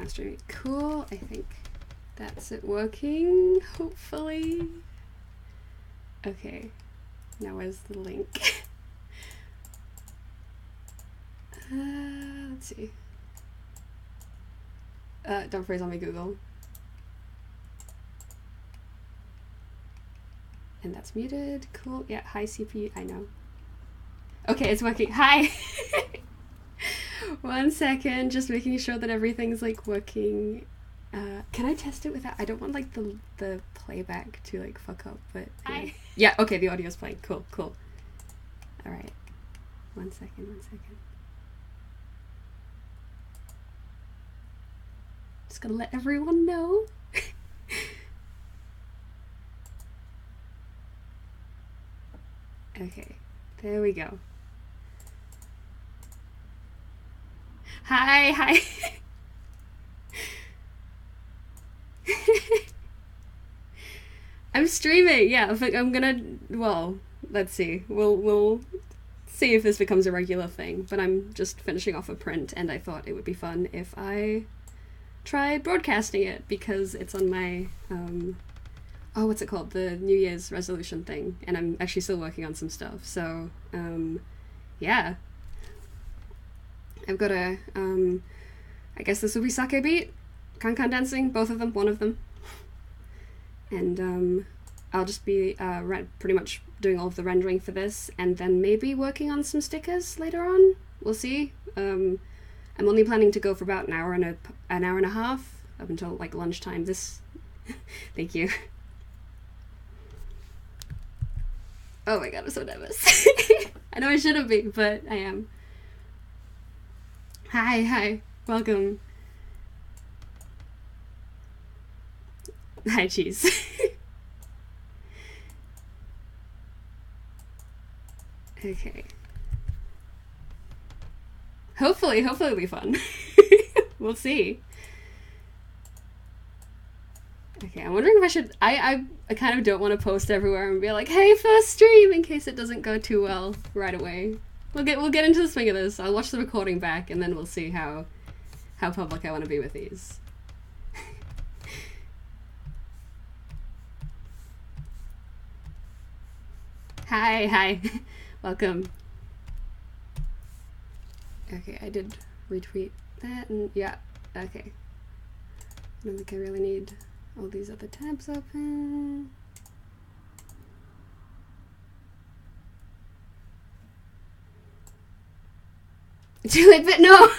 now streaming. Cool, I think that's it working, hopefully. Okay, now where's the link? Let's see. Don't freeze on me, Google. And that's muted. Cool. Yeah, hi CPU. I know. Okay, it's working. Hi! 1 second, just making sure that everything's like working. Can I test it without? I don't want like the playback to like fuck up, but yeah. Hi. Yeah, okay, the audio's playing. Cool, cool. Alright. 1 second, 1 second. Just gonna let everyone know. Okay, there we go. Hi, hi. I'm streaming, yeah, but I'm gonna, well, let's see. We'll see if this becomes a regular thing, but I'm just finishing off a print and I thought it would be fun if I tried broadcasting it because it's on my, oh, what's it called? The New Year's resolution thing, and I'm actually still working on some stuff, so, yeah. I've got a, I guess this will be sake beat, can dancing, both of them, one of them. And, I'll just be, pretty much doing all of the rendering for this, and then maybe working on some stickers later on. We'll see. I'm only planning to go for about an hour and a half, up until, like, lunchtime. This, thank you. Oh my god, I'm so nervous. I know I shouldn't be, but I am. Hi, welcome. Hi, cheese. Okay. Hopefully it'll be fun. We'll see. Okay, I'm wondering if I should... I kind of don't want to post everywhere and be like, hey, first stream, in case it doesn't go too well right away. We'll get into the swing of this. I'll watch the recording back, and then we'll see how public I want to be with these. Hi. Welcome. Okay, I did retweet that, and yeah, okay. I don't think I really need all these other tabs open. Too late, but no!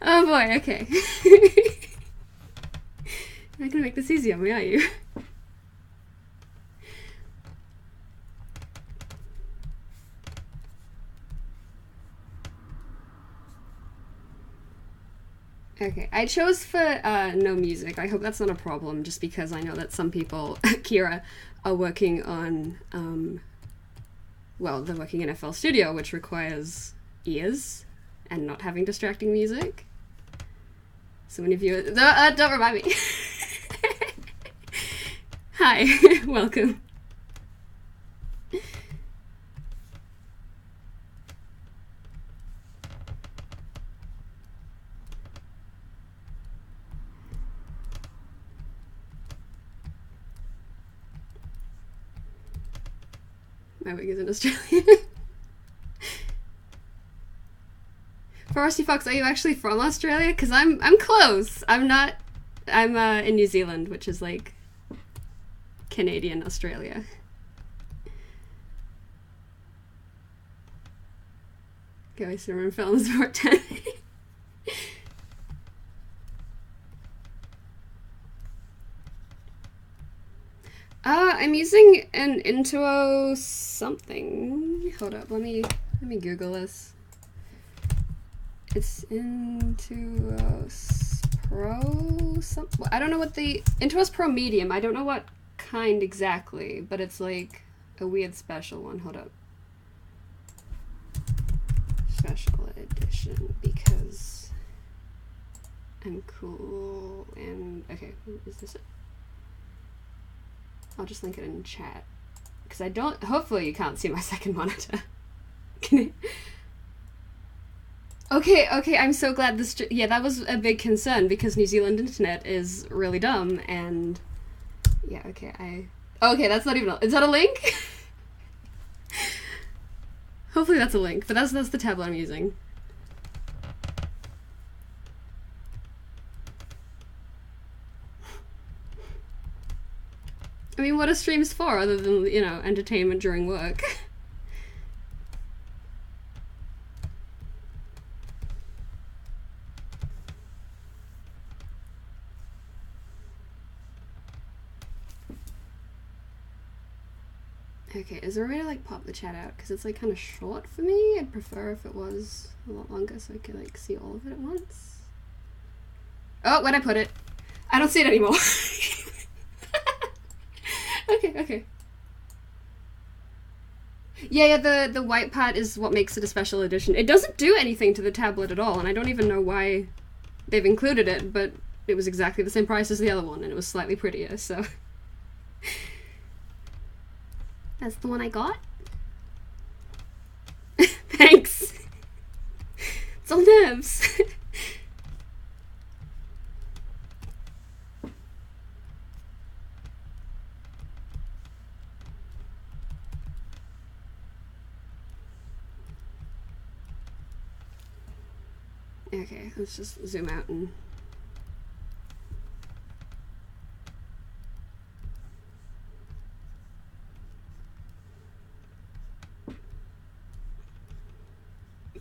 Oh boy, okay. You're not gonna make this easy on me, are you? Okay, I chose for no music. I hope that's not a problem, just because I know that some people, Kira, are working on, well, they're working in FL Studio, which requires ears and not having distracting music. So many viewers... don't remind me! Hi, welcome. My wig is in Australia. Frosty Fox, are you actually from Australia? Because I'm close. I'm not. I'm in New Zealand, which is like Canadian Australia. Go Summer Films for 10. I'm using an UTAU something. Hold up, let me Google this. It's UTAU Pro something. I don't know what the UTAU Pro Medium. I don't know what kind exactly, but it's like a weird special one. Hold up. Special edition because I'm cool and okay. Is this it? I'll just link it in chat because I don't. Hopefully, you can't see my second monitor. Can you? Okay, okay, I'm so glad this... Yeah, that was a big concern because New Zealand internet is really dumb and... Yeah, okay, Okay, that's not even... Is that a link? Hopefully that's a link, but that's the tablet I'm using. I mean, what are streams for other than, you know, entertainment during work? Okay, is there a way to like pop the chat out? Because it's like kind of short for me. I'd prefer if it was a lot longer so I could like see all of it at once. Oh, where'd I put it? I don't see it anymore. Okay, okay. Yeah, the white part is what makes it a special edition. It doesn't do anything to the tablet at all, and I don't even know why they've included it, but it was exactly the same price as the other one, and it was slightly prettier, so... That's the one I got? Thanks! It's all nerves! Okay, let's just zoom out and...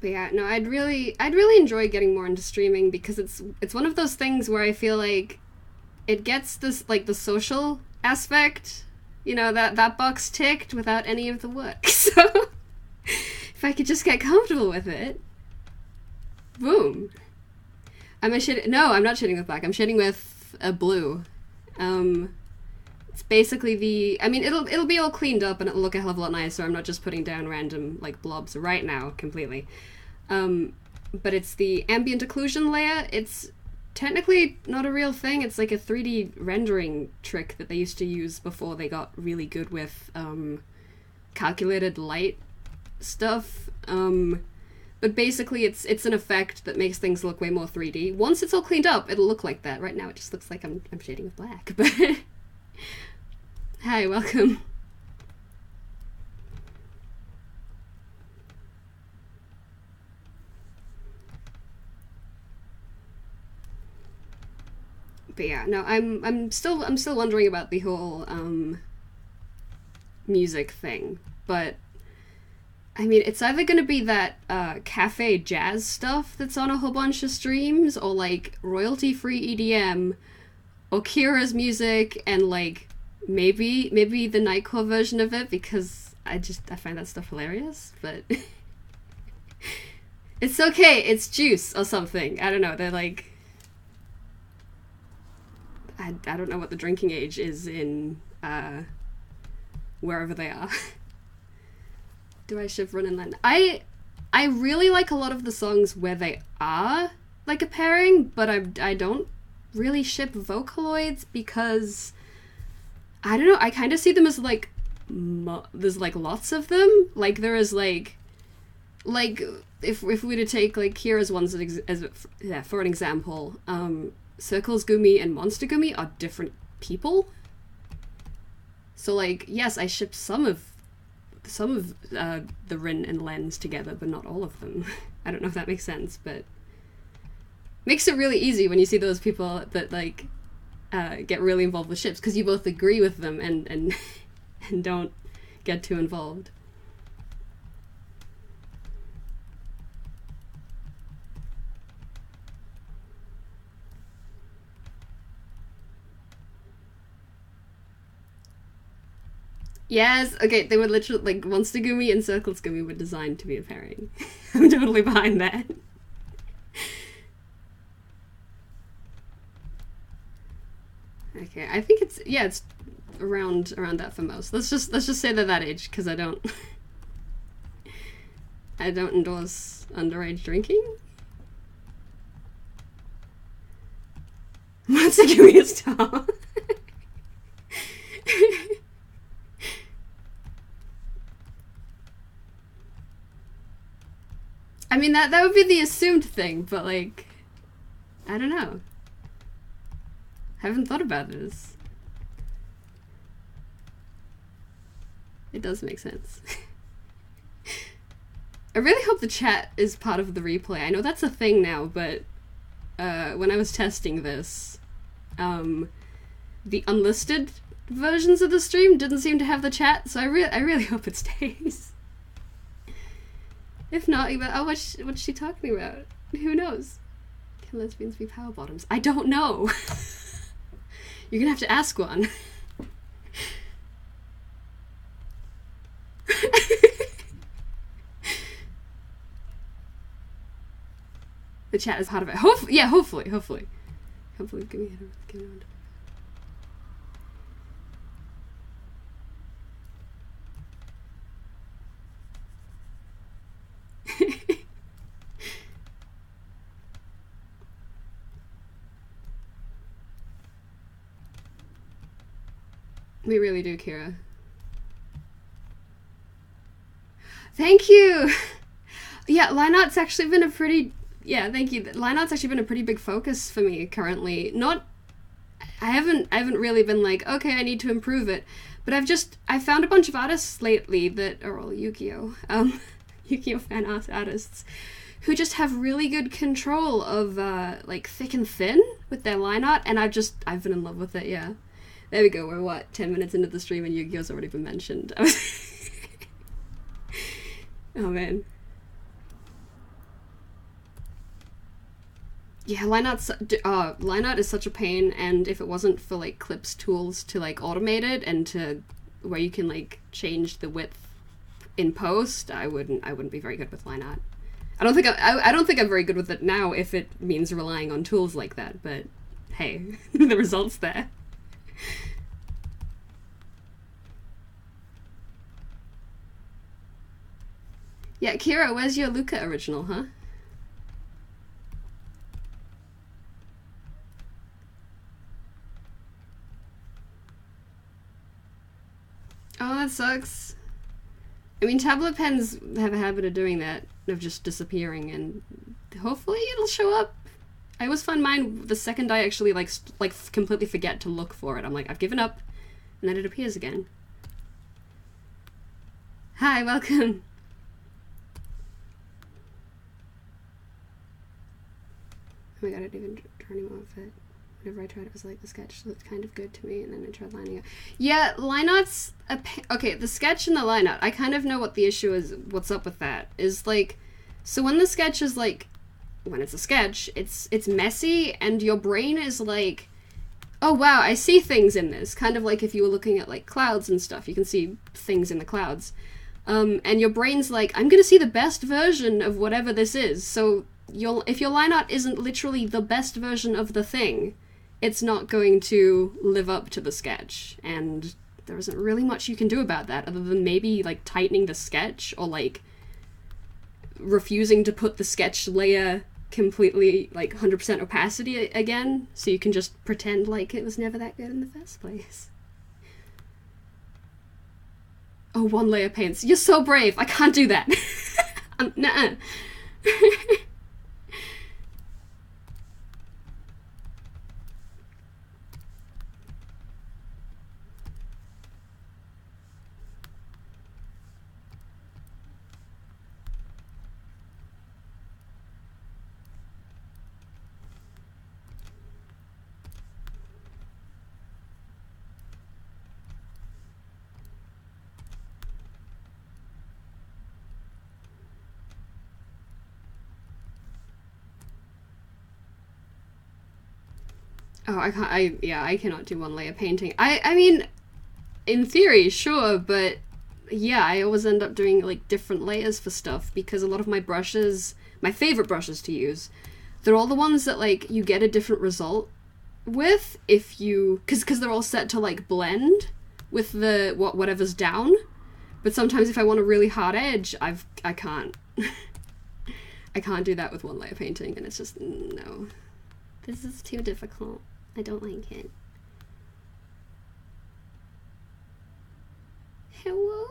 But yeah, no, I'd really enjoy getting more into streaming because it's one of those things where I feel like it gets this, like, the social aspect, you know, that box ticked without any of the work. So if I could just get comfortable with it, boom. Am I shading? No, I'm not shading with black. I'm shading with a blue. It's basically the... I mean, it'll be all cleaned up and it'll look a hell of a lot nicer. I'm not just putting down random, like, blobs right now, completely. But it's the ambient occlusion layer. It's technically not a real thing. It's like a 3D rendering trick that they used to use before they got really good with, calculated light stuff. But basically it's an effect that makes things look way more 3D. Once it's all cleaned up, it'll look like that. Right now it just looks like I'm shading with black, but... Hi, welcome. But yeah, no, I'm still wondering about the whole music thing, but I mean, it's either gonna be that cafe jazz stuff that's on a whole bunch of streams, or like royalty-free EDM, or Kira's music, and like maybe the Nightcore version of it, because I find that stuff hilarious, but it's okay, it's Juice or something. I don't know, they're like... I don't know what the drinking age is in wherever they are. Do I ship Run and Len? I really like a lot of the songs where they are like a pairing, but I don't really ship Vocaloids because I don't know, I kind of see them as like there's like lots of them. Like there is like if we were to take like Kira's ones as for an example, Circles Gumi and Monster Gumi are different people. So like yes, I ship some of the Rin and Lens together, but not all of them. I don't know if that makes sense, but makes it really easy when you see those people that like get really involved with ships, because you both agree with them and don't get too involved. Yes, okay, they were literally, like, Monster Gumi and Circles Gumi were designed to be a pairing. I'm totally behind that. Okay, I think it's, yeah, it's around that for most. Let's just say they're that age, because I don't endorse underage drinking. Monster Gumi is tall. I mean, that would be the assumed thing, but like, I don't know. Haven't thought about this. It does make sense. I really hope the chat is part of the replay. I know that's a thing now, but when I was testing this, the unlisted versions of the stream didn't seem to have the chat, so I really hope it stays. If not, oh, what's she talking about? Who knows? Can lesbians be power bottoms? I don't know. You're gonna have to ask one. The chat is part of it. Yeah, hopefully. Hopefully, give me a We really do, Kira. Thank you! Yeah, line art's actually been a pretty... Yeah, thank you. Line art's actually been a pretty big focus for me currently. I haven't really been like, okay, I need to improve it. But I've found a bunch of artists lately that are all Yu-Gi-Oh! Yu-Gi-Oh! Fan art artists who just have really good control of, like, thick and thin with their line art, and I've been in love with it, yeah. There we go, we're what, 10 minutes into the stream and Yu-Gi-Oh's already been mentioned. Oh man. Yeah, line art is such a pain, and if it wasn't for like Clip's tools to like automate it and to where you can like change the width in post, I wouldn't be very good with line art. I don't think I'm very good with it now if it means relying on tools like that, but hey, the result's there. Yeah, Kira, where's your Luca original, huh? Oh, that sucks. I mean, tablet pens have a habit of doing that, of just disappearing, and hopefully it'll show up. I always find mine the second I actually like completely forget to look for it. I'm like, I've given up, and then it appears again. Hi, welcome. Oh my god, I didn't even turn him off it. Whenever I tried, it was like, the sketch looked kind of good to me, and then I tried lining up. Yeah, line art's okay, the sketch and the line art, I kind of know what the issue is, what's up with that. Is like, so when the sketch is like, when it's a sketch, it's messy, and your brain is like, oh wow, I see things in this. Kind of like if you were looking at like clouds and stuff, you can see things in the clouds. And your brain's like, I'm gonna see the best version of whatever this is, so if your line art isn't literally the best version of the thing, it's not going to live up to the sketch, and there isn't really much you can do about that other than maybe like tightening the sketch or like refusing to put the sketch layer completely like 100% opacity again, so you can just pretend like it was never that good in the first place. Oh, one layer paints. You're so brave. I can't do that. Nuh-uh. Oh, I can't, I cannot do one layer painting. I mean, in theory, sure, but yeah, I always end up doing like different layers for stuff because a lot of my brushes, my favorite brushes to use, they're all the ones that like you get a different result with if you, because they're all set to like blend with the whatever's down. But sometimes if I want a really hard edge, I can't. I can't do that with one layer painting, and it's just no. This is too difficult. I don't like it. Hello?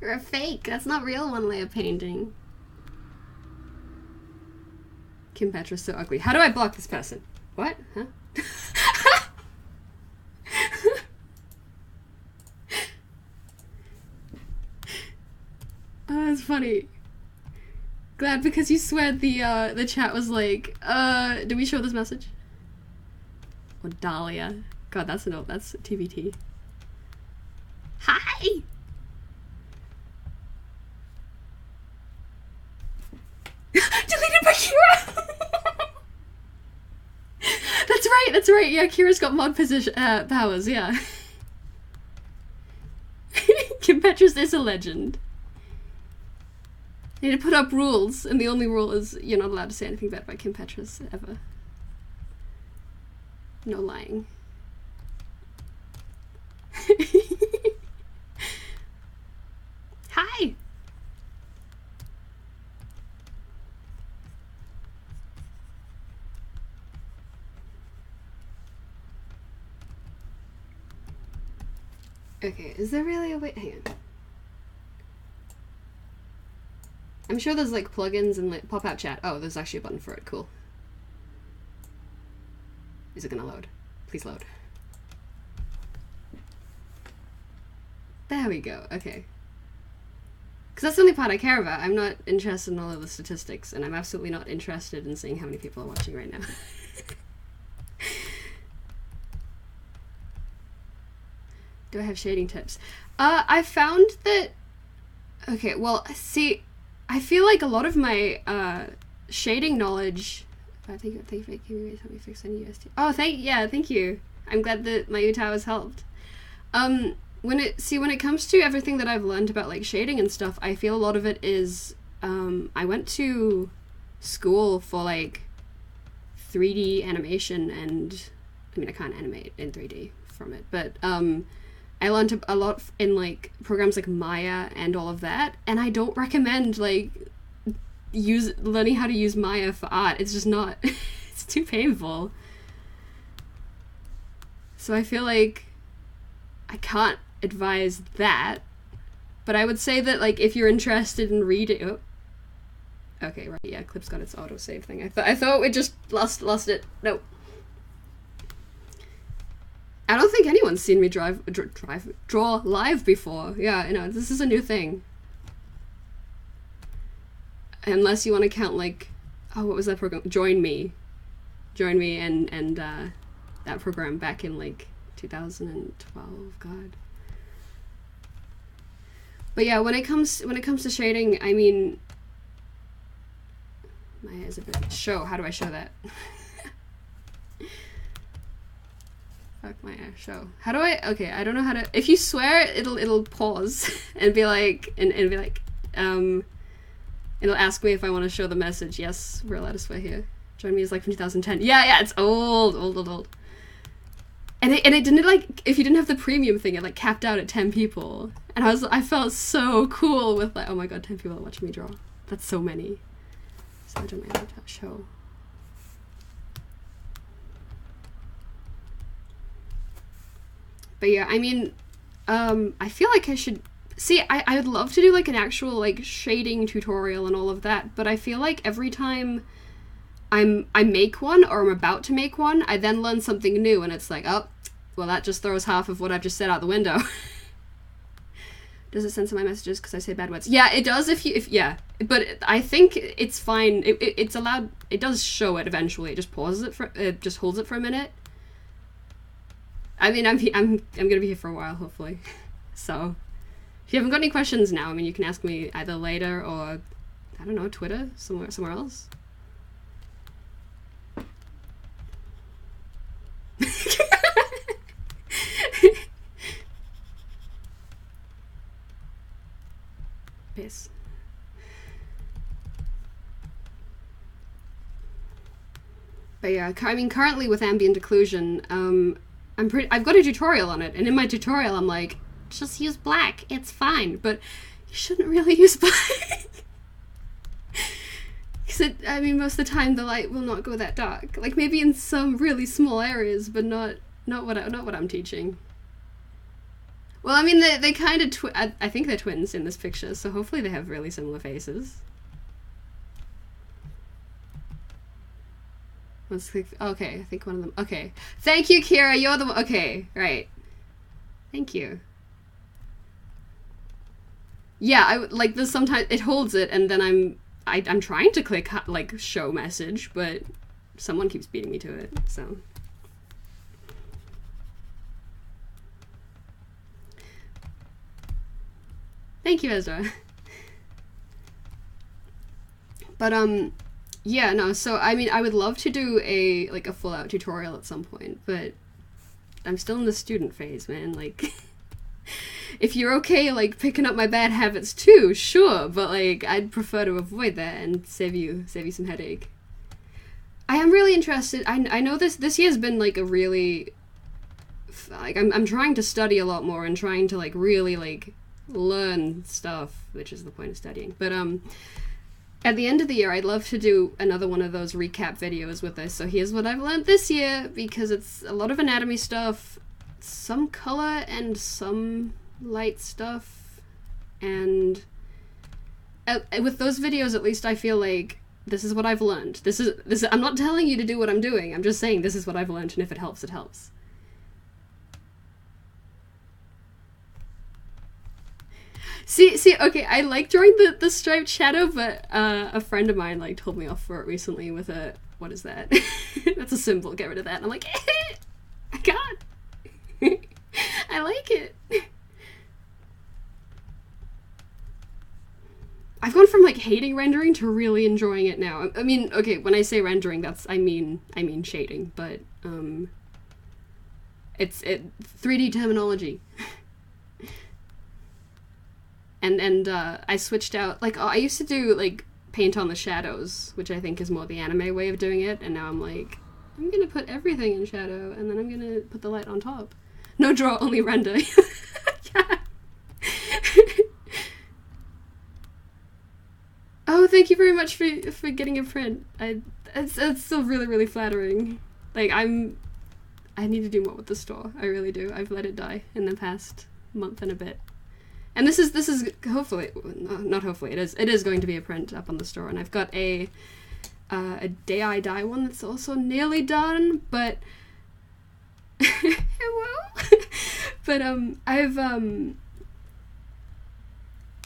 You're a fake. That's not real one-layer painting. Kim Petra's so ugly. How do I block this person? What? Huh? Oh, that's funny. Glad because you swear the chat was like, did we show this message? Oh, Dahlia. God, that's a note. That's TBT. Hi! Deleted by Kira! That's right, yeah, Kira's got mod position, powers, yeah. Kim Petras is a legend. Need to put up rules, and the only rule is you're not allowed to say anything bad about Kim Petras, ever. No lying. Hi! Okay, is there really a way? Hang on. I'm sure there's like plugins and like pop-out chat. Oh, there's actually a button for it. Cool. Is it gonna load? Please load. There we go. Okay. Because that's the only part I care about. I'm not interested in all of the statistics, and I'm absolutely not interested in seeing how many people are watching right now. Do I have shading tips? I found that... Okay, well, see, I feel like a lot of my shading knowledge... Thank you for giving me help me fix any UST. Oh, thank you. I'm glad that my UTAU has helped. When it comes to everything that I've learned about like shading and stuff, I feel a lot of it is I went to school for like 3D animation, and I mean I can't animate in 3D from it, but I learned a lot in like programs like Maya and all of that, and I don't recommend like learning how to use Maya for art. It's just not it's too painful. So I feel like I can't advise that, but I would say that like if you're interested in reading okay, right, yeah, Clip's got its autosave thing. I thought it just lost it. No, I don't think anyone's seen me draw live before. Yeah, you know, this is a new thing. Unless you want to count like, oh, what was that program? Join Me and that program back in like 2012. God. But yeah, when it comes to shading, I mean, Maya is a bit show. How do I show that? Fuck Maya, show. How do I? Okay, I don't know how to. If you swear, it'll pause and be like it'll ask me if I want to show the message. Yes, we're allowed to swear here. Join Me is like from 2010. Yeah, it's old. And it didn't like, if you didn't have the premium thing, it like capped out at 10 people. And I felt so cool with like, oh my god, 10 people are watching me draw. That's so many. So I don't mind that show. But yeah, I mean, I feel like I should... See, I'd love to do like an actual like shading tutorial and all of that, but I feel like every time I make one or I'm about to make one, I then learn something new and it's like, oh, well that just throws half of what I've just said out the window. Does it censor my messages because I say bad words? Yeah, it does yeah, but I think it's fine. It's allowed. It does show it eventually. It just pauses it it just holds it for a minute. I mean, I'm gonna be here for a while, hopefully. So, if you haven't got any questions now, I mean, you can ask me either later or, I don't know, Twitter, somewhere else. Piss. But yeah, I mean, currently with ambient occlusion, I've got a tutorial on it, and in my tutorial I'm like, just use black, it's fine, but you shouldn't really use black. Because I mean, most of the time the light will not go that dark. Like maybe in some really small areas, but not what I'm teaching. Well, I mean, they kind of I think they're twins in this picture, so hopefully they have really similar faces. Let's click. Okay, I think one of them. Okay. Thank you, Kira. You're the one. Okay, right. Thank you. Yeah, I like this. Sometimes it holds it, and then I'm trying to click like show message, but someone keeps beating me to it. So. Thank you, Ezra. But yeah, no. So I mean, I would love to do a full-out tutorial at some point, but I'm still in the student phase, man. Like. If you're okay, like, picking up my bad habits too, sure, but, like, I'd prefer to avoid that and save you some headache. I am really interested. I know this year's been, like, a really, like, I'm trying to study a lot more and trying to, like, really, like, learn stuff, which is the point of studying. But, at the end of the year, I'd love to do another one of those recap videos with us. So here's what I've learned this year, because it's a lot of anatomy stuff, some color, and some light stuff, and with those videos at least I feel like this is what I've learned. This is I'm not telling you to do what I'm doing, I'm just saying this is what I've learned, and if it helps, it helps. See, okay, I like drawing the striped shadow, but a friend of mine like told me off for it recently with a, what is that? That's a symbol, get rid of that. And I'm like, I can't. I like it. I've gone from like hating rendering to really enjoying it now. I mean, okay, when I say rendering, I mean shading, but it's 3D terminology. and I switched out, like, I used to do like paint on the shadows, which I think is more the anime way of doing it, and now I'm like, I'm gonna put everything in shadow, and then I'm gonna put the light on top. No draw, only render. Yeah. Oh, thank you very much for getting a print. It's still really, really flattering. Like, I need to do more with the store. I really do. I've let it die in the past month and a bit. And this is hopefully, not hopefully, it is going to be a print up on the store, and I've got a day I die one that's also nearly done, but hello. But I've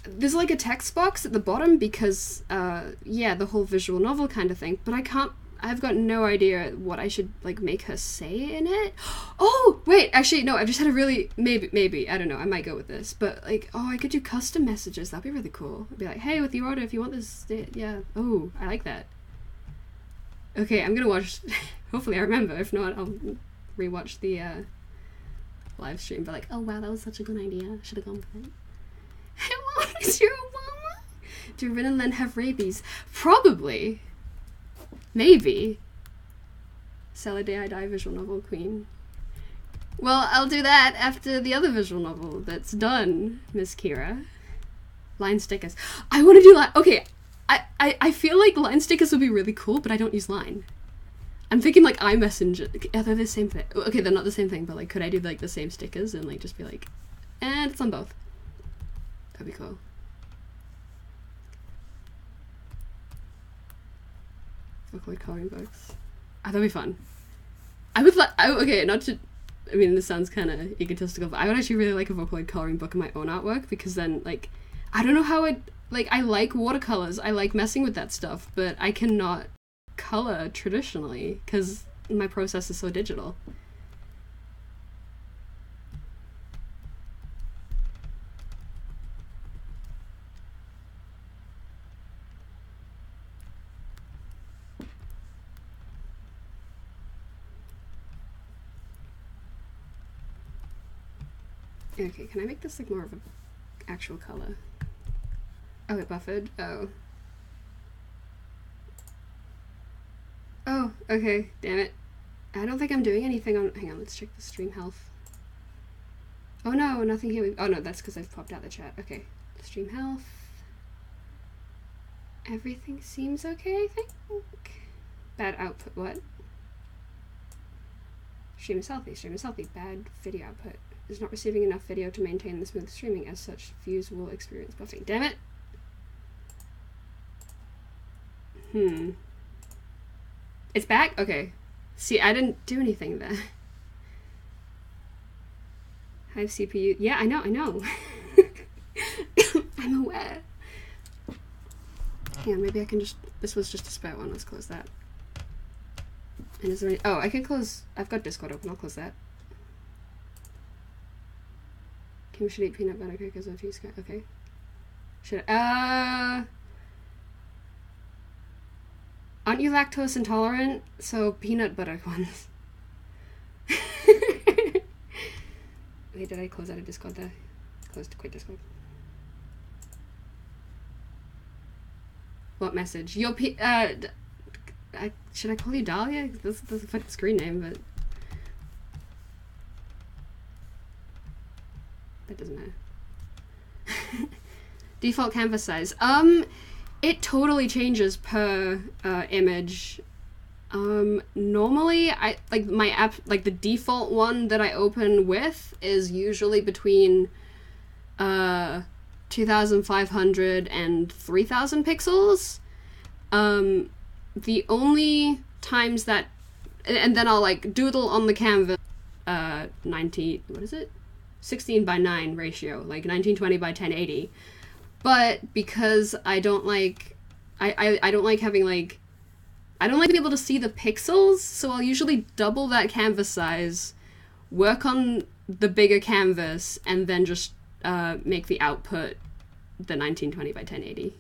there's like a text box at the bottom because yeah, the whole visual novel kind of thing, but I've got no idea what I should like make her say in it. Oh wait, actually no, I've just had a really, maybe I don't know, I might go with this, but like, oh, I could do custom messages. That'd be really cool. I'd be like, hey, with your order, if you want this, yeah. Oh, I like that. Okay, I'm gonna watch. Hopefully I remember. If not, I'll rewatch the live stream. But like, oh wow, that was such a good idea. Should have gone with it. Hello, Mr. Obama. Do Rin and Len have rabies? Probably. Maybe. Sell a Day I Die visual novel queen. Well, I'll do that after the other visual novel that's done, Miss Kira. Line stickers. I want to do line. Okay, I feel like line stickers would be really cool, but I don't use line. I'm thinking like iMessage. Are they the same thing? Okay, they're not the same thing, but like, could I do like the same stickers and like just be like, and it's on both. That'd be cool. Vocaloid coloring books. Oh, that'd be fun. I would like. Okay, not to. I mean, this sounds kind of egotistical, but I would actually really like a Vocaloid coloring book of my own artwork, because then, like, I don't know how it. Like, I like watercolors. I like messing with that stuff, but I cannot color traditionally because my process is so digital. Okay, can I make this like more of an actual color? Oh, it buffered? Oh. Oh, okay, damn it. I don't think I'm doing anything on. Hang on, let's check the stream health. Oh no, nothing here. Oh no, that's because I've popped out the chat. Okay, stream health. Everything seems okay, I think. Bad output, what? Stream is healthy, bad video output. is not receiving enough video to maintain the smooth streaming. As such, views will experience buffering. Damn it! It's back? Okay. See, I didn't do anything there. Hive CPU. Yeah, I know. I'm aware. Hang on, maybe I can just... This was just a spare one. Let's close that. And is there any... Oh, I can close... I've got Discord open. I'll close that. Kim should eat peanut butter crackers or cheese. Okay. Should I... Aren't you lactose intolerant? So peanut butter ones. Wait, did I close out of Discord there? Quit Discord. What message? Your should I call you Dahlia? That's a fucking screen name, but that doesn't matter. Default canvas size. It totally changes per image. Normally I like my app, like the default one that I open with is usually between 2500 and 3000 pixels. The only times that, and then I'll like doodle on the canvas 16 by 9 ratio, like 1920 by 1080. But because I don't like, I don't like having like, I don't like being able to see the pixels, so I'll usually double that canvas size, work on the bigger canvas, and then just make the output the 1920 by 1080.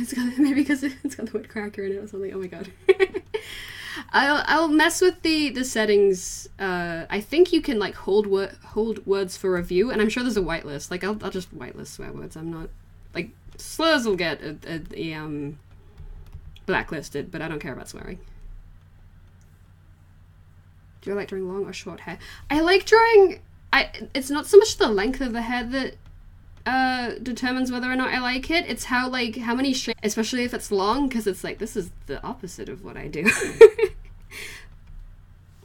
It's got, maybe because it's got the word cracker in it or something. Oh my god. I'll mess with the settings. I think you can like hold words for review, and I'm sure there's a whitelist. Like I'll just whitelist swear words. I'm not like slurs will get a blacklisted, but I don't care about swearing. Do I like drawing long or short hair? I like drawing. It's not so much the length of the hair that determines whether or not I like it. It's how many shapes, especially if it's long, because it's like, this is the opposite of what I do.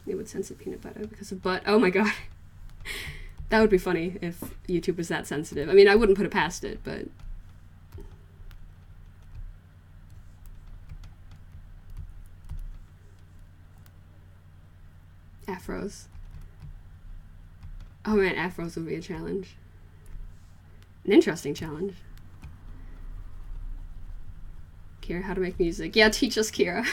It would censor peanut butter because of butt. Oh my god. That would be funny if YouTube was that sensitive. I mean, I wouldn't put it past it, but... Afros. Oh man, afros would be a challenge. An interesting challenge. Kira, how to make music. Yeah, teach us, Kira.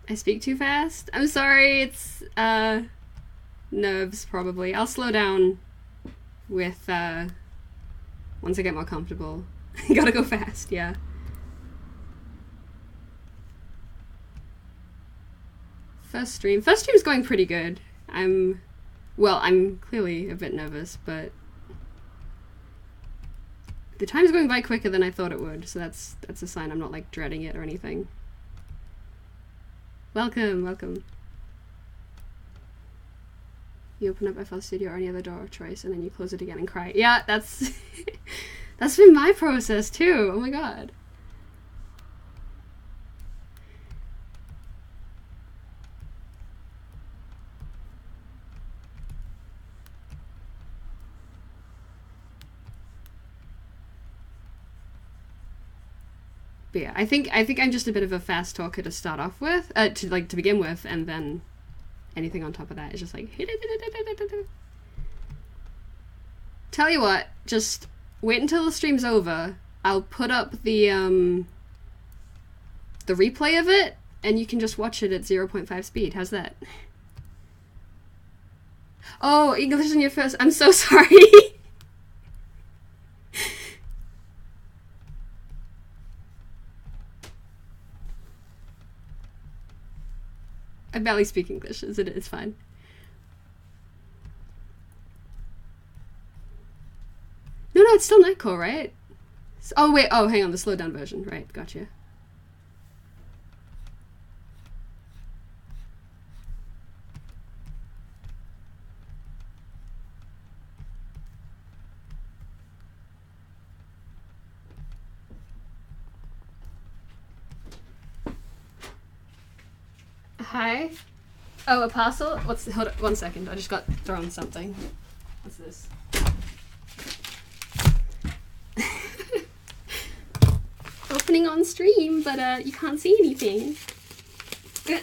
I speak too fast? I'm sorry, it's, nerves, probably. I'll slow down with, once I get more comfortable. Gotta go fast, yeah. First stream's going pretty good. I'm clearly a bit nervous, but the time's going by quicker than I thought it would, so that's a sign I'm not, like, dreading it or anything. Welcome, welcome. You open up FL Studio or any other door of choice, and then you close it again and cry. Yeah, that's that's been my process too. Oh my god. But yeah, I think I'm just a bit of a fast talker to start off with, to begin with, and then anything on top of that is just like. Tell you what, just wait until the stream's over. I'll put up the replay of it, and you can just watch it at 0.5 speed. How's that? Oh, English in your first. I'm so sorry. I barely speak English, it's fine. No, it's still Nightcore, right? Oh wait, oh hang on, the slowed down version, right, gotcha. Hi. Oh, a parcel? Hold on, 1 second, I just got thrown something. What's this? Opening on stream, but you can't see anything. I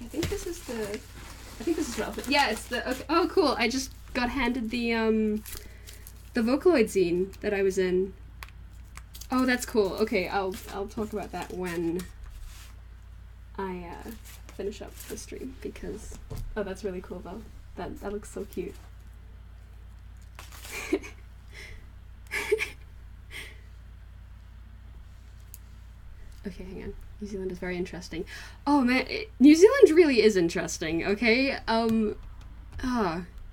think this is relevant. Yeah, it's the, okay. Oh cool, I just got handed the Vocaloid zine that I was in. Oh, that's cool. Okay, I'll talk about that when I finish up the stream, because oh, that's really cool though. That looks so cute. Okay, hang on. New Zealand is very interesting. Oh man, New Zealand really is interesting. Okay,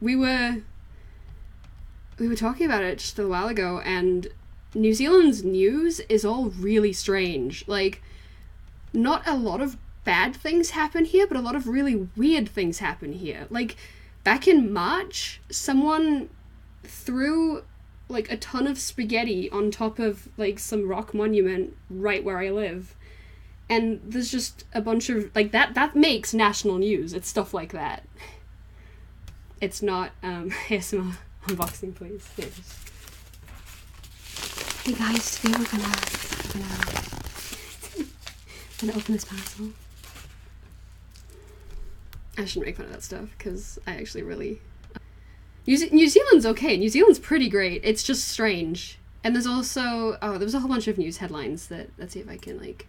we were talking about it just a while ago, and New Zealand's news is all really strange. Like, not a lot of bad things happen here, but a lot of really weird things happen here. Like, back in March, someone threw like a ton of spaghetti on top of like some rock monument right where I live, and there's just a bunch of like that makes national news. It's stuff like that. It's not ASMR unboxing, please. Yeah, hey guys, today we're gonna open this parcel. I shouldn't make fun of that stuff, because I actually really... New Zealand's okay. New Zealand's pretty great. It's just strange. And there's also... Oh, there was a whole bunch of news headlines that... Let's see if I can, like...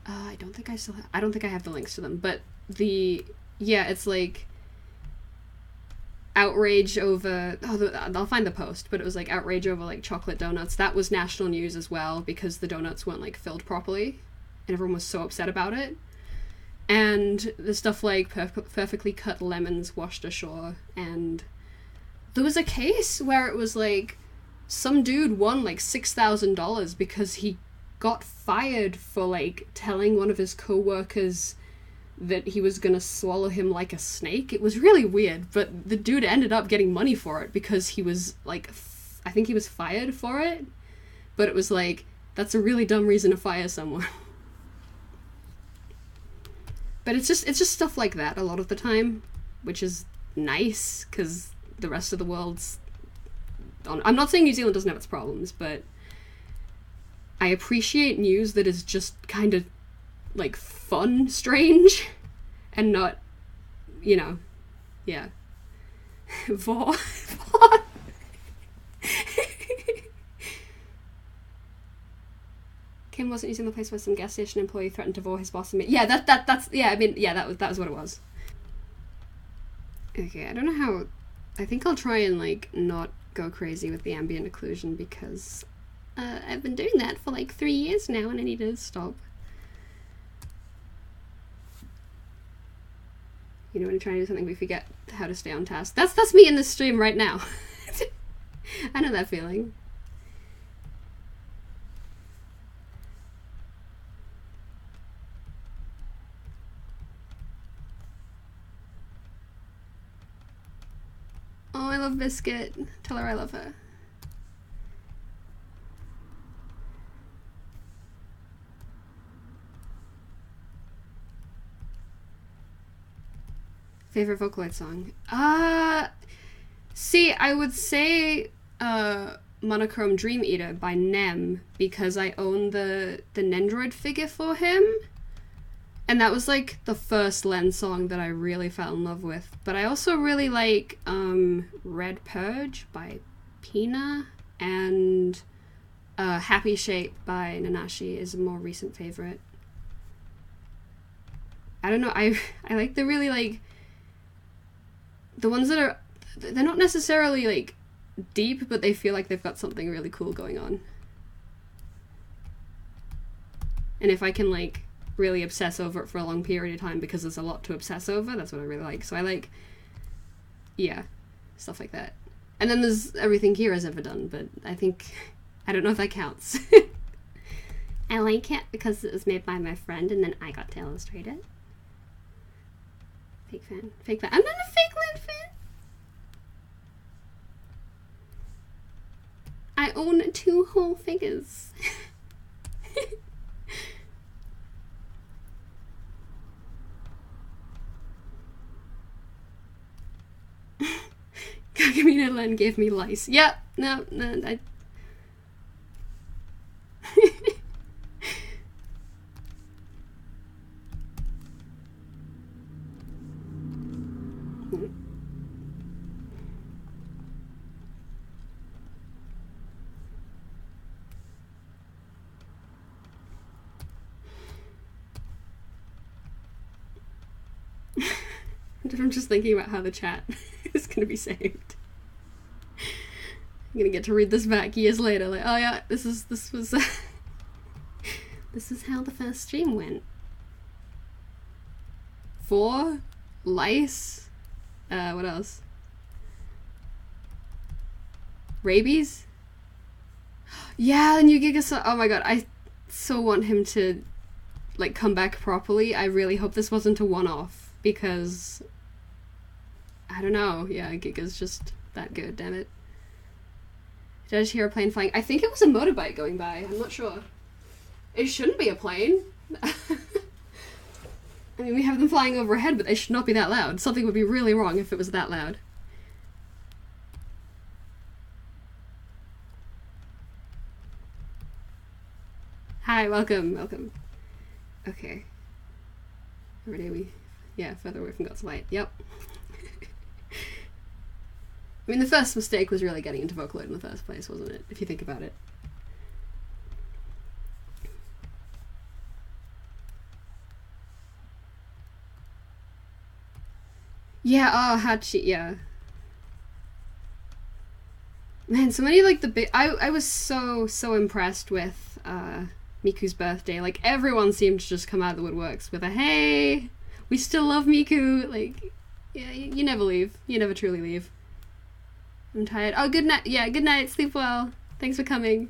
I don't think I have the links to them, but the... Yeah, it's like... Outrage over... Oh, I'll find the post, but it was like outrage over, like, chocolate donuts. That was national news as well, because the donuts weren't, like, filled properly, and everyone was so upset about it. And the stuff like perfectly cut lemons washed ashore, and there was a case where it was like some dude won like $6,000 because he got fired for like telling one of his co-workers that he was gonna swallow him like a snake. It was really weird, but the dude ended up getting money for it because he was like, I think he was fired for it, but it was like, that's a really dumb reason to fire someone. But it's just stuff like that a lot of the time, which is nice, because the rest of the world's... I'm not saying New Zealand doesn't have its problems, but I appreciate news that is just kind of, like, fun strange, and not, you know, yeah. Vaughn. Kim wasn't using the place where some gas station employee threatened to vore his boss and me. Yeah, that's yeah, I mean, yeah, that was what it was. Okay, I don't know how... I think I'll try and, like, not go crazy with the ambient occlusion, because I've been doing that for, like, 3 years now, and I need to stop. You know, when you're trying to do something, we forget how to stay on task. That's me in this stream right now. I know that feeling. Oh, I love Biscuit. Tell her I love her. Favorite Vocaloid song? See, I would say Monochrome Dream Eater by Nem, because I own the Nendroid figure for him. And that was like the first Len song that I really fell in love with. But I also really like Red Purge by Pina, and Happy Shape by Nanashi is a more recent favorite. I don't know, I like the really like the ones that are, they're not necessarily like deep, but they feel like they've got something really cool going on. And if I can like really obsess over it for a long period of time because there's a lot to obsess over, that's what I really like. So I like, yeah, stuff like that. And then there's everything Kira's ever done, but I don't know if that counts. I like it because it was made by my friend and then I got to illustrate it. Fake fan. Fake fan. I'm not a fake Lin fan! I own 2 whole figures. Kagamina Len gave me lice. Yep, no, I... I'm just thinking about how the chat is going to be saved. I'm going to get to read this back years later, like, oh yeah, this was this is how the first stream went. 4 lice, what else? Rabies? Yeah, the new Giga. Oh my god, I so want him to like come back properly. I really hope this wasn't a one-off, because I don't know. Yeah, Giga's just that good, damn it. Did I just hear a plane flying? I think it was a motorbike going by. I'm not sure. It shouldn't be a plane. I mean, we have them flying overhead, but they should not be that loud. Something would be really wrong if it was that loud. Hi, welcome, welcome. Okay. Ready? Yeah, further away from God's light. Yep. I mean, the first mistake was really getting into Vocaloid in the first place, wasn't it? If you think about it. Yeah, oh, Hachi, yeah. Man, so many, like, the big... I was so impressed with, Miku's birthday. Like, everyone seemed to just come out of the woodworks with a, hey, we still love Miku. Like, yeah, you never leave. You never truly leave. I'm tired. Oh, good night. Yeah, good night. Sleep well. Thanks for coming.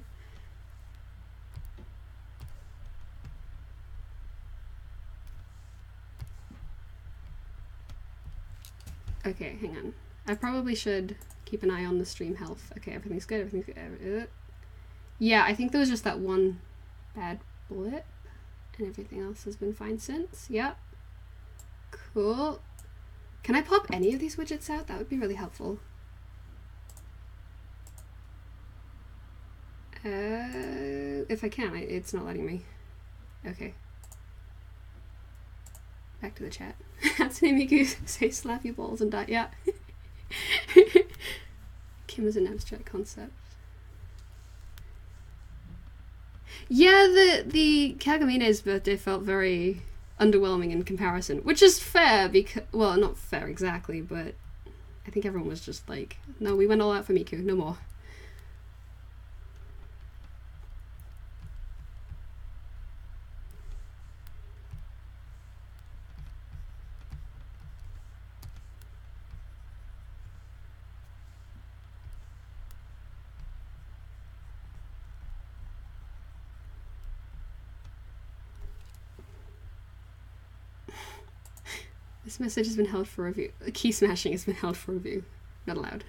Okay, hang on. I probably should keep an eye on the stream health. Okay, everything's good. Everything's good. Yeah, I think there was just that one bad blip, and everything else has been fine since. Yep. Cool. Can I pop any of these widgets out? That would be really helpful. If I can, it's not letting me. Okay. Back to the chat. Hatsune Miku say slap your balls and die. Yeah. Kim is an abstract concept. Yeah, the Kagamina's birthday felt very underwhelming in comparison, which is fair because, well, not fair exactly, but I think everyone was just like, no, we went all out for Miku, no more. This message has been held for review. Key smashing has been held for review. Not allowed.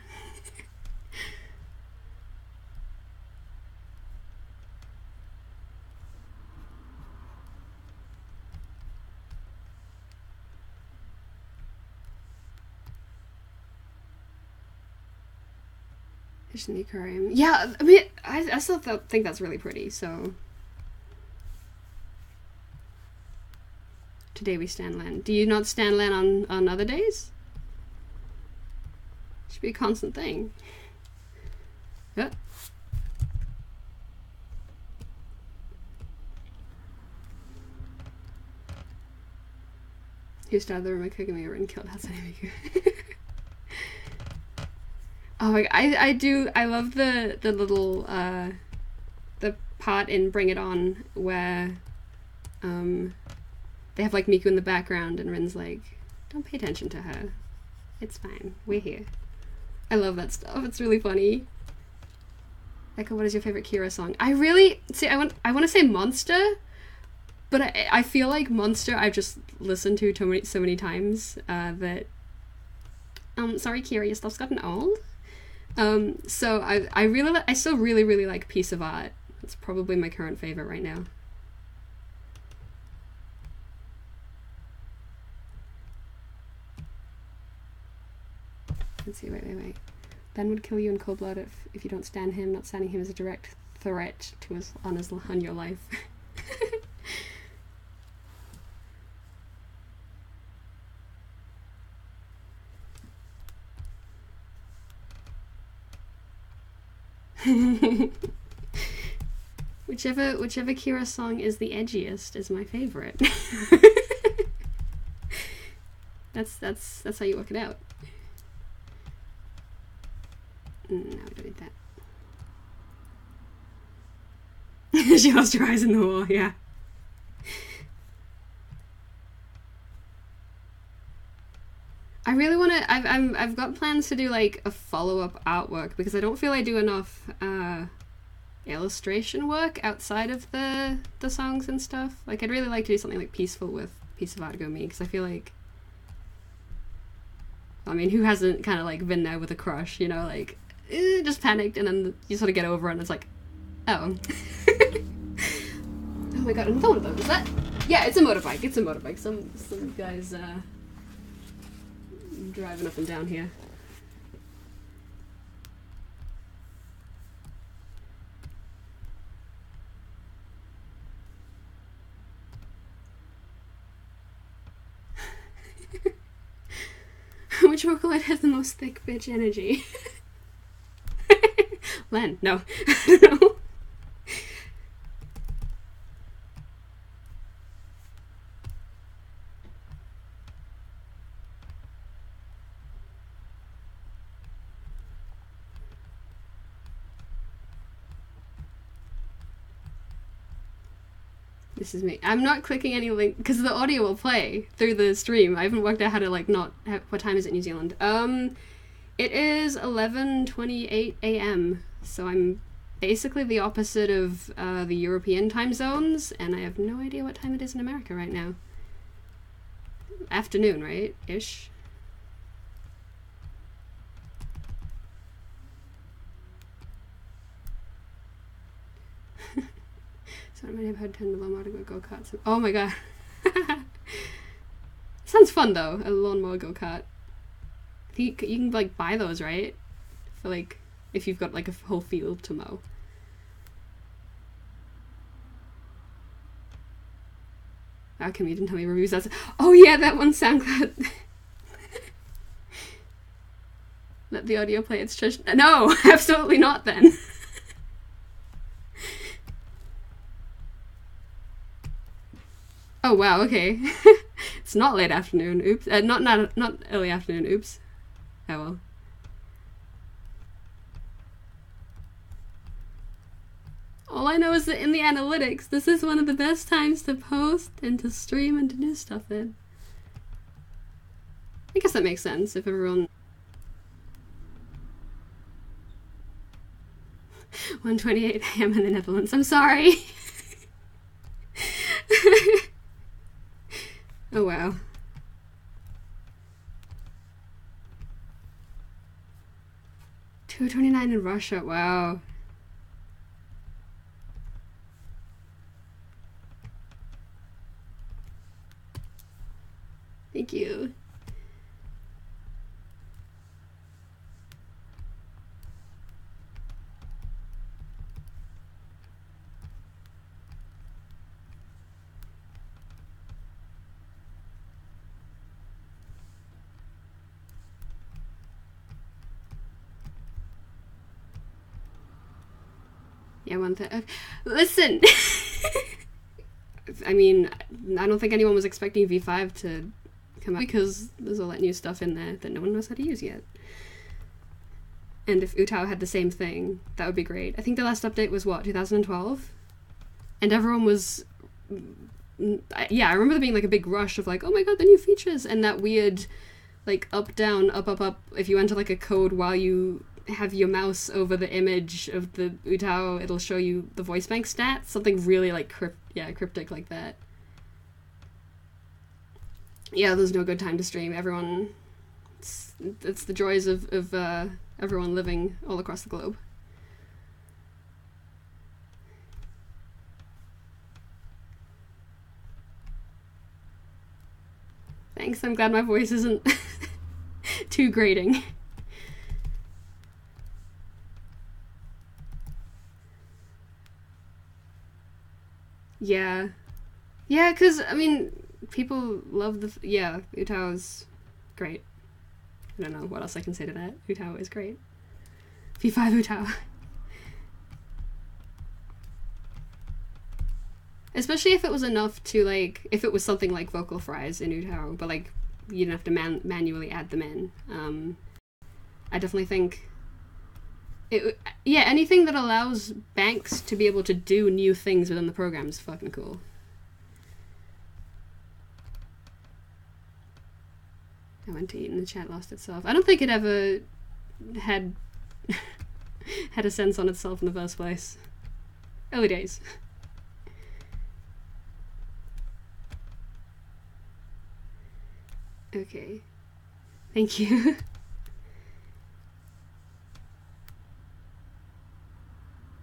Yeah, I mean, I still think that's really pretty, so... Today we stand Lan. Do you not stand Lan on other days? Should be a constant thing. Yeah. Who started the room Kagami and killed Hatsune Miku? Oh my god, I love the little the part in Bring It On where they have like Miku in the background and Rin's like, don't pay attention to her. It's fine. We're here. I love that stuff. It's really funny. Ekko, what is your favorite Kira song? I really see. I want to say Monster, but I feel like Monster I've just listened to so many times that. Sorry, Kira, your stuff's gotten old. So I still really like Piece of Art. It's probably my current favorite right now. Let's see, wait. Ben would kill you in cold blood if you don't stand him. Not standing him is a direct threat to on your life. Whichever Kira song is the edgiest is my favorite. that's how you work it out. No, don't need that. She lost her eyes in the wall, yeah. I really want to. I've got plans to do like a follow-up artwork because I don't feel I do enough illustration work outside of the songs and stuff. Like I'd really like to do something like peaceful with Piece of Art Go Me, because I feel like, I mean, who hasn't kind of like been there with a crush, you know, like just panicked and then you sort of get over it and it's like, oh. Oh my god, another one of those. Is that? Yeah, it's a motorbike. It's a motorbike. Some guys driving up and down here. Which Vocaloid has the most thick bitch energy? Len, no. I don't know. This is me. I'm not clicking any link because the audio will play through the stream. I haven't worked out how to like not have, what time is it in New Zealand? It is 11:28 a.m. So I'm basically the opposite of the European time zones, and I have no idea what time it is in America right now. Afternoon, right? Ish. So I might have heard 10 lawnmower to go-karts. Oh my god. Sounds fun though, a lawnmower go-kart. You can like buy those, right? For like, if you've got like a whole field to mow. How come you didn't tell me reviews? That's, oh yeah, that one SoundCloud. Let the audio play its just. No, absolutely not then. Oh wow, okay. It's not late afternoon, oops. Not early afternoon, oops. Oh well. All I know is that in the analytics, this is one of the best times to post and to stream and to do stuff in. I guess that makes sense if everyone... 1:28 a.m. in the Netherlands. I'm sorry. Oh wow. $2.29 in Russia, wow. Thank you. Yeah, one thing. Listen! I mean, I don't think anyone was expecting V5 to come out because there's all that new stuff in there that no one knows how to use yet. And if UTAU had the same thing, that would be great. I think the last update was, what, 2012? And everyone was... Yeah, I remember there being like a big rush of like, oh my god, the new features! And that weird... like up, down, up, up, up. If you enter like a code while you have your mouse over the image of the UTAU, it'll show you the voice bank stats. Something really like cryptic like that. Yeah, there's no good time to stream. Everyone, it's the joys of everyone living all across the globe. Thanks, I'm glad my voice isn't too grating. Yeah. Yeah, because, I mean, people love the... yeah, UTAU is great. I don't know what else I can say to that. UTAU is great. V5 UTAU. Especially if it was enough to, like... if it was something like vocal fries in UTAU, but, like, you didn't have to manually add them in. I definitely think... yeah, anything that allows banks to be able to do new things within the program is fucking cool. I went to eat and the chat lost itself. I don't think it ever had had a sense on itself in the first place. Early days. Okay. Thank you.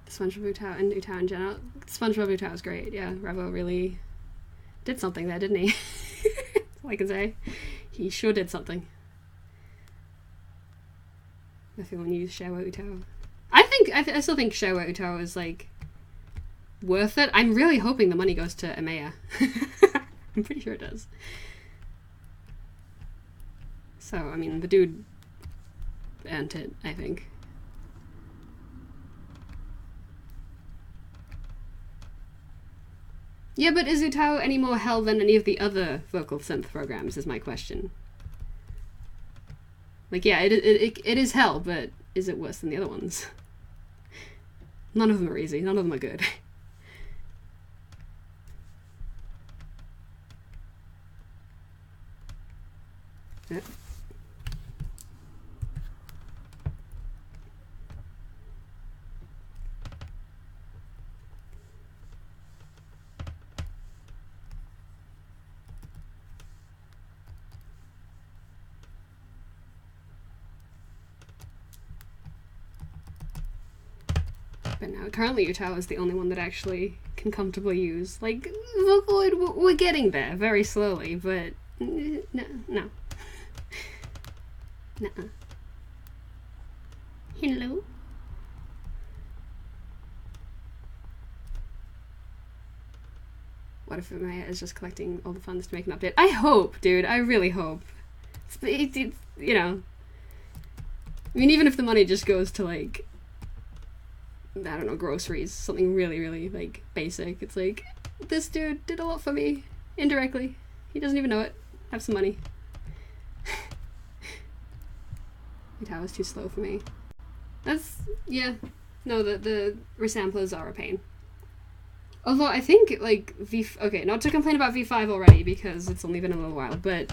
SpongeBob UTAU and UTAU in general. SpongeBob UTAU is great, yeah. Revo really did something there, didn't he? That's all I can say. He sure did something. I feel when you use Shareware UTAU. I still think Shareware UTAU is, like, worth it. I'm really hoping the money goes to EMEA. I'm pretty sure it does. So, I mean, the dude earned it, I think. Yeah, but is UTAU any more hell than any of the other vocal synth programs, is my question. Like, yeah, it is hell, but is it worse than the other ones? None of them are easy. None of them are good. Yeah. But now, currently UTAU is the only one that actually can comfortably use. Like, Vocaloid, we're getting there very slowly, but no. Nuh-uh. Hello? What if Maya is just collecting all the funds to make an update? I hope, dude. I really hope. It's, you know... I mean, even if the money just goes to, like... I don't know, groceries. Something really, really, like, basic. It's like, this dude did a lot for me. Indirectly. He doesn't even know it. Have some money. UTAU was too slow for me. That's... yeah. No, the resamplers are a pain. Although I think, like, okay, not to complain about V5 already, because it's only been a little while, but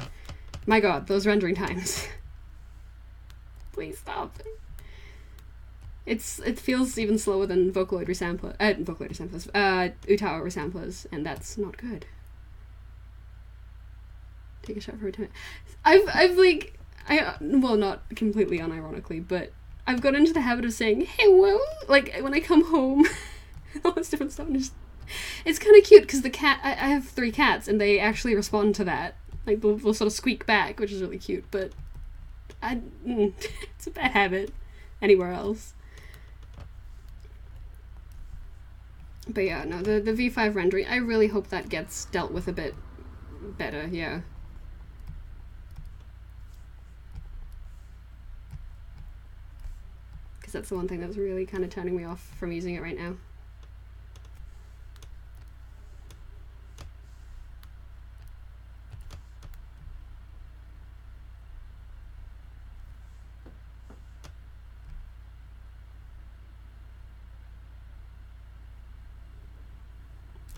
my god, those rendering times. Please stop. It feels even slower than Vocaloid resamplers, UTAU resamplers, and that's not good. Take a shot for a time. I've like, well, not completely unironically, but I've got into the habit of saying, hey, well, like, when I come home, all this different stuff, and just, it's kind of cute, because the cat, I have 3 cats, and they actually respond to that. Like, they'll sort of squeak back, which is really cute, but it's a bad habit anywhere else. But yeah, no, the V5 rendering, I really hope that gets dealt with a bit better, yeah. Because that's the one thing that's really kind of turning me off from using it right now.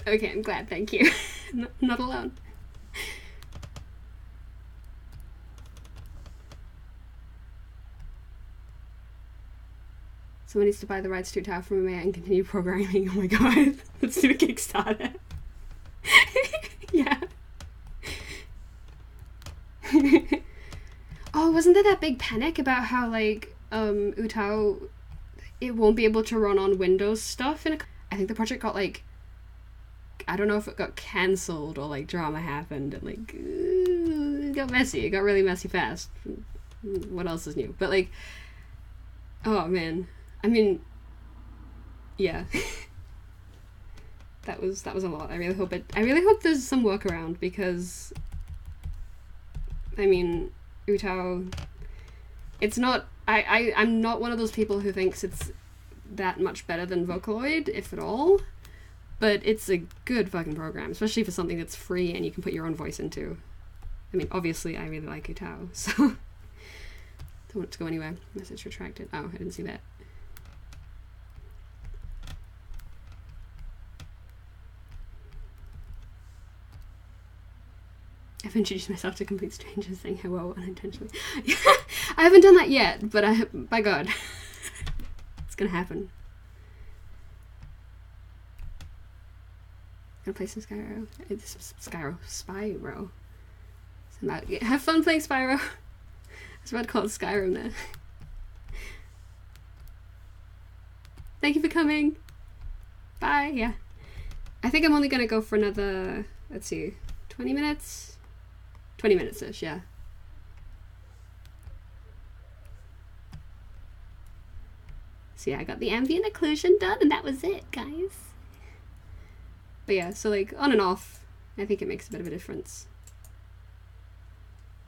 Okay, I'm glad, thank you. Not alone. Someone needs to buy the rights to UTAU from me and continue programming. Oh my god. Let's do a Kickstarter. Yeah. Oh, wasn't there that big panic about how, like, UTAU, it won't be able to run on Windows stuff? I think the project got, like, I don't know if it got cancelled or, like, drama happened and, like, it got messy. It got really messy fast. What else is new? But, like, oh, man. I mean, yeah. That was a lot. I really hope there's some workaround, because I mean, UTAU, it's not, I'm not one of those people who thinks it's that much better than Vocaloid, if at all, but it's a good fucking program, especially for something that's free and you can put your own voice into. I mean, obviously I really like UTAU, so don't want it to go anywhere. Message retracted. Oh, I didn't see that. I've introduced myself to complete strangers saying hello unintentionally. Yeah, I haven't done that yet, but by God, it's gonna happen. Gonna play some Spyro. Spyro. Have fun playing Spyro. I was about to call it Skyrim there. Thank you for coming. Bye. Yeah. I think I'm only gonna go for another, let's see, 20 minutes? 20 minutes-ish, yeah. So yeah, I got the ambient occlusion done, and that was it, guys. But yeah, so like, on and off, I think it makes a bit of a difference.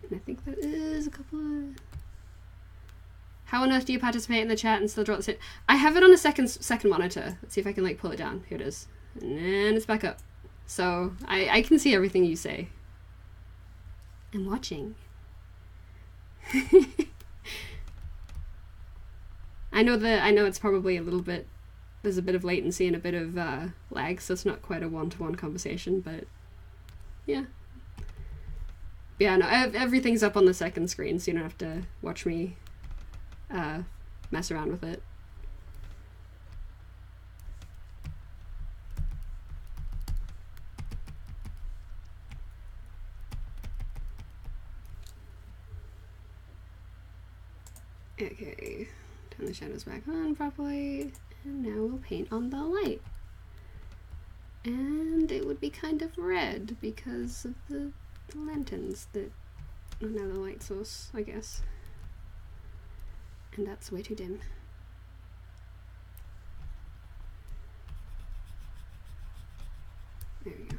And I think that is a couple of... How on earth do you participate in the chat and still draw the same? I have it on a second monitor. Let's see if I can like pull it down. Here it is. And it's back up. So I can see everything you say. I'm watching. I know it's probably a little bit, there's a bit of latency and a bit of lag, so it's not quite a one-to-one conversation, but yeah. Yeah, no, everything's up on the second screen, so you don't have to watch me mess around with it. Okay, turn the shadows back on properly, and now we'll paint on the light. And it would be kind of red because of the lanterns that are now the light source, I guess. And that's way too dim. There we go.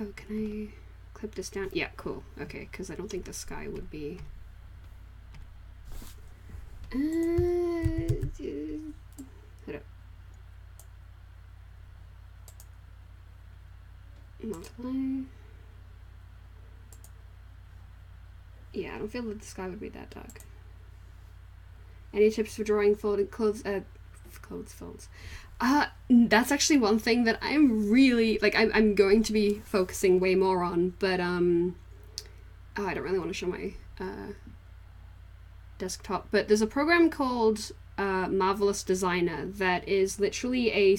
Oh, can I clip this down? Yeah, cool. Okay, because I don't think the sky would be... Hold up. Multiply. Yeah, I don't feel that the sky would be that dark. Any tips for drawing folded clothes? Clothes folds. That's actually one thing that I'm really, like, I'm going to be focusing way more on, but, oh, I don't really want to show my, desktop, but there's a program called, Marvelous Designer that is literally a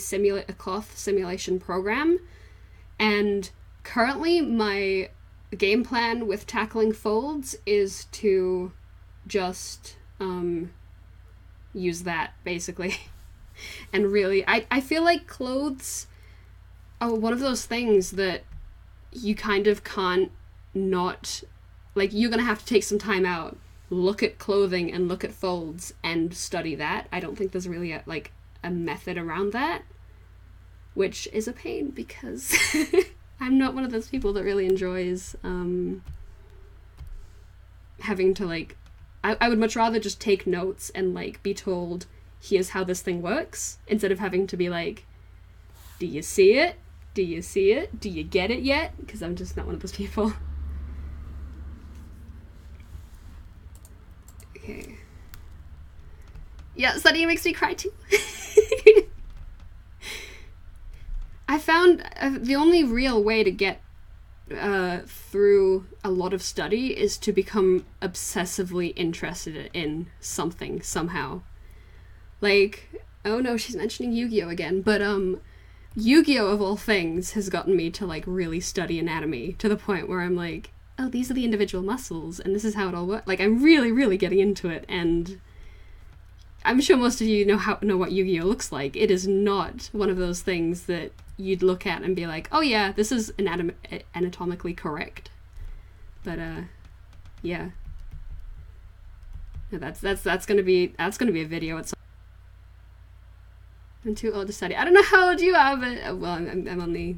cloth simulation program, and currently my game plan with tackling folds is to just, use that, basically. And really, I feel like clothes are one of those things that you kind of can't not, like, you're gonna have to take some time out, look at clothing and look at folds and study that. I don't think there's really a method around that, which is a pain because I'm not one of those people that really enjoys having to, like, I would much rather just take notes and, like, be told, here's how this thing works, instead of having to be like, do you see it? Do you see it? Do you get it yet? Because I'm just not one of those people. Okay. Yeah, studying makes me cry too. I found the only real way to get through a lot of study is to become obsessively interested in something somehow. Like, oh no, she's mentioning Yu-Gi-Oh again, but Yu-Gi-Oh of all things has gotten me to like really study anatomy to the point where I'm like, oh, these are the individual muscles and this is how it all works. Like, I'm really getting into it, and I'm sure most of you know what Yu-Gi-Oh looks like. It is not one of those things that you'd look at and be like, oh yeah, this is anatomically correct. But yeah, no, that's gonna be a video at some. I'm too old to study. I don't know how old you are, but well, I'm only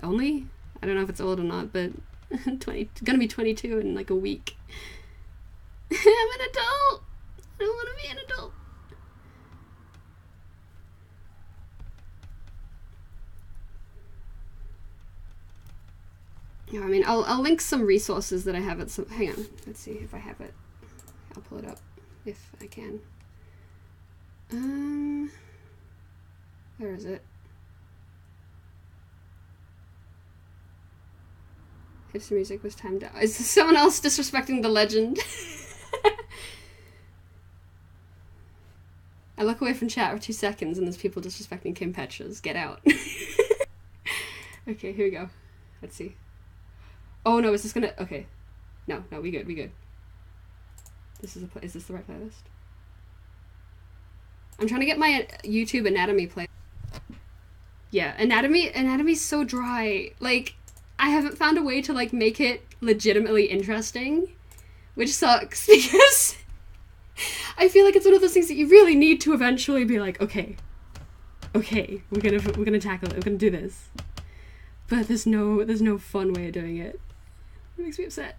I don't know if it's old or not, but gonna be 22 in like a week. I'm an adult. I don't want to be an adult. Yeah, I mean, I'll link some resources that I have at some. Hang on, let's see if I have it. I'll pull it up if I can. Where is it? Hipster music was timed out. Is someone else disrespecting the legend? I look away from chat for 2 seconds and there's people disrespecting Kim Petras. Get out. Okay, here we go. Let's see. Oh no, is this gonna... Okay. No, we good. Is this the right playlist? I'm trying to get my YouTube anatomy play. Yeah, anatomy's so dry. Like, I haven't found a way to like make it legitimately interesting, which sucks because I feel like it's one of those things that you really need to eventually be like, okay, we're gonna tackle it, we're gonna do this. But there's no fun way of doing it. It makes me upset.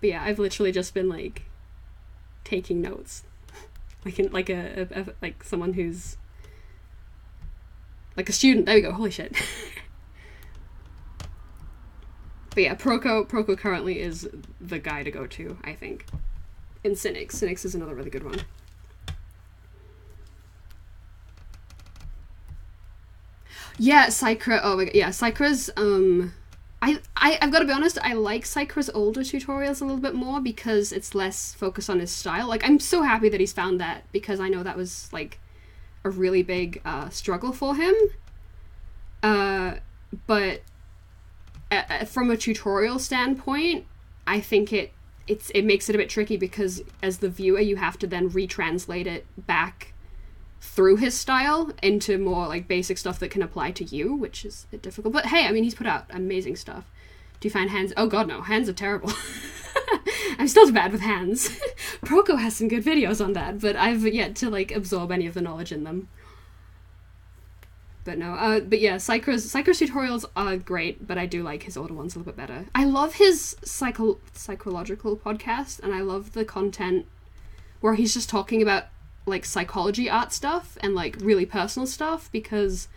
But yeah, I've literally just been like taking notes, like someone who's like a student. There we go. Holy shit. But yeah, Proco currently is the guy to go to, I think. And Cynics is another really good one. Yeah, Psychra. Oh my god, yeah, Psychra's. I've got to be honest. I like Psychra's older tutorials a little bit more because it's less focused on his style. Like, I'm so happy that he's found that because I know that was like a really big struggle for him. But from a tutorial standpoint, I think it makes it a bit tricky because as the viewer, you have to then retranslate it back through his style into more like basic stuff that can apply to you, which is a bit difficult. But hey, I mean, he's put out amazing stuff. Do you find hands? Oh god, no, hands are terrible. I'm still bad with hands. Proco has some good videos on that, but I've yet to like absorb any of the knowledge in them. But no, but yeah, Psychra's tutorials are great, but I do like his older ones a little bit better. I love his psychological podcast, and I love the content where he's just talking about like psychology art stuff and like really personal stuff, because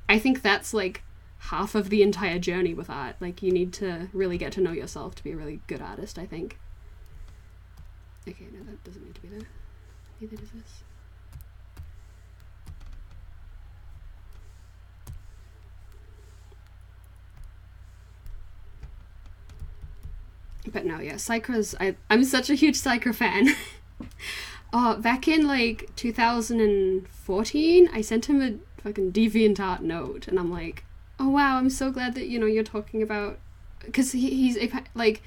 I think that's like half of the entire journey with art. Like, you need to really get to know yourself to be a really good artist, I think. Okay, no, that doesn't need to be there. Neither does this. But no, yeah, Psychra's... I'm such a huge Psychra fan. Back in, like, 2014, I sent him a fucking DeviantArt note, and I'm like, oh wow, I'm so glad that, you know, you're talking about... Because he's, like,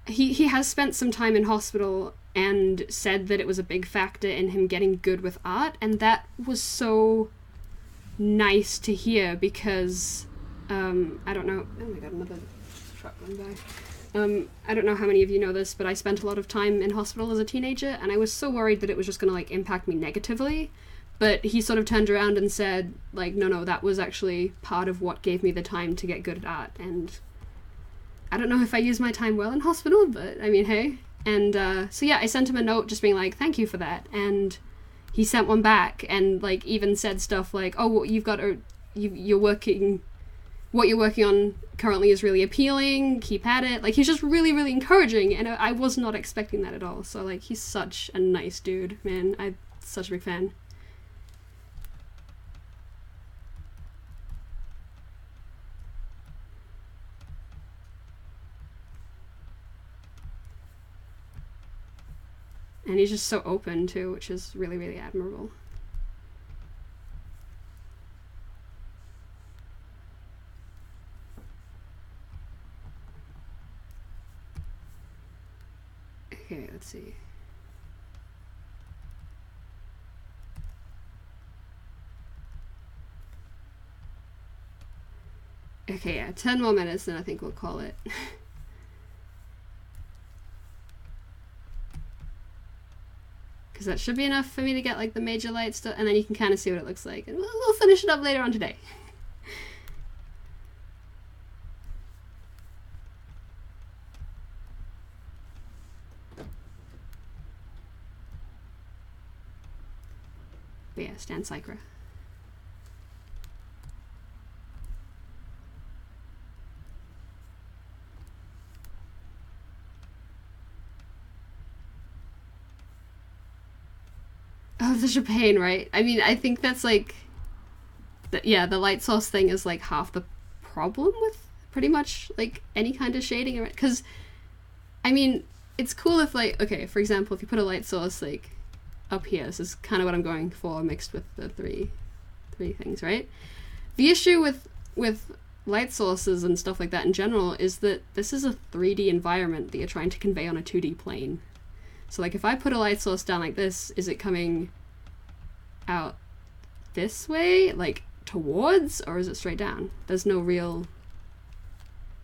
he has spent some time in hospital and said that it was a big factor in him getting good with art, and that was so nice to hear, because, I don't know... Oh my god, another truck going by. I don't know how many of you know this, but I spent a lot of time in hospital as a teenager, and I was so worried that it was just going to, like, impact me negatively. But he sort of turned around and said, like, no, that was actually part of what gave me the time to get good at art. And I don't know if I used my time well in hospital, but, I mean, hey. And, so yeah, I sent him a note just being like, thank you for that. And he sent one back and, like, even said stuff like, oh, well, you've got a... You're working... What you're working on currently is really appealing, keep at it. Like, he's just really, really encouraging, and I was not expecting that at all. So, like, he's such a nice dude, man. I'm such a big fan. And he's just so open too, which is really, really admirable. Okay, let's see. Okay, yeah, 10 more minutes, then I think we'll call it. Because that should be enough for me to get like the major light stuff, and then you can kind of see what it looks like. And we'll finish it up later on today. But yeah, Stan Psychra. Oh, such a pain, right? I mean, I think that's like, yeah, the light source thing is like half the problem with pretty much like any kind of shading. Because, I mean, it's cool if like, okay, for example, if you put a light source like up here, this is kind of what I'm going for mixed with the three things, right? The issue with light sources and stuff like that in general is that this is a 3D environment that you're trying to convey on a 2D plane. So like if I put a light source down like this, is it coming out this way, like towards, or is it straight down? There's no real...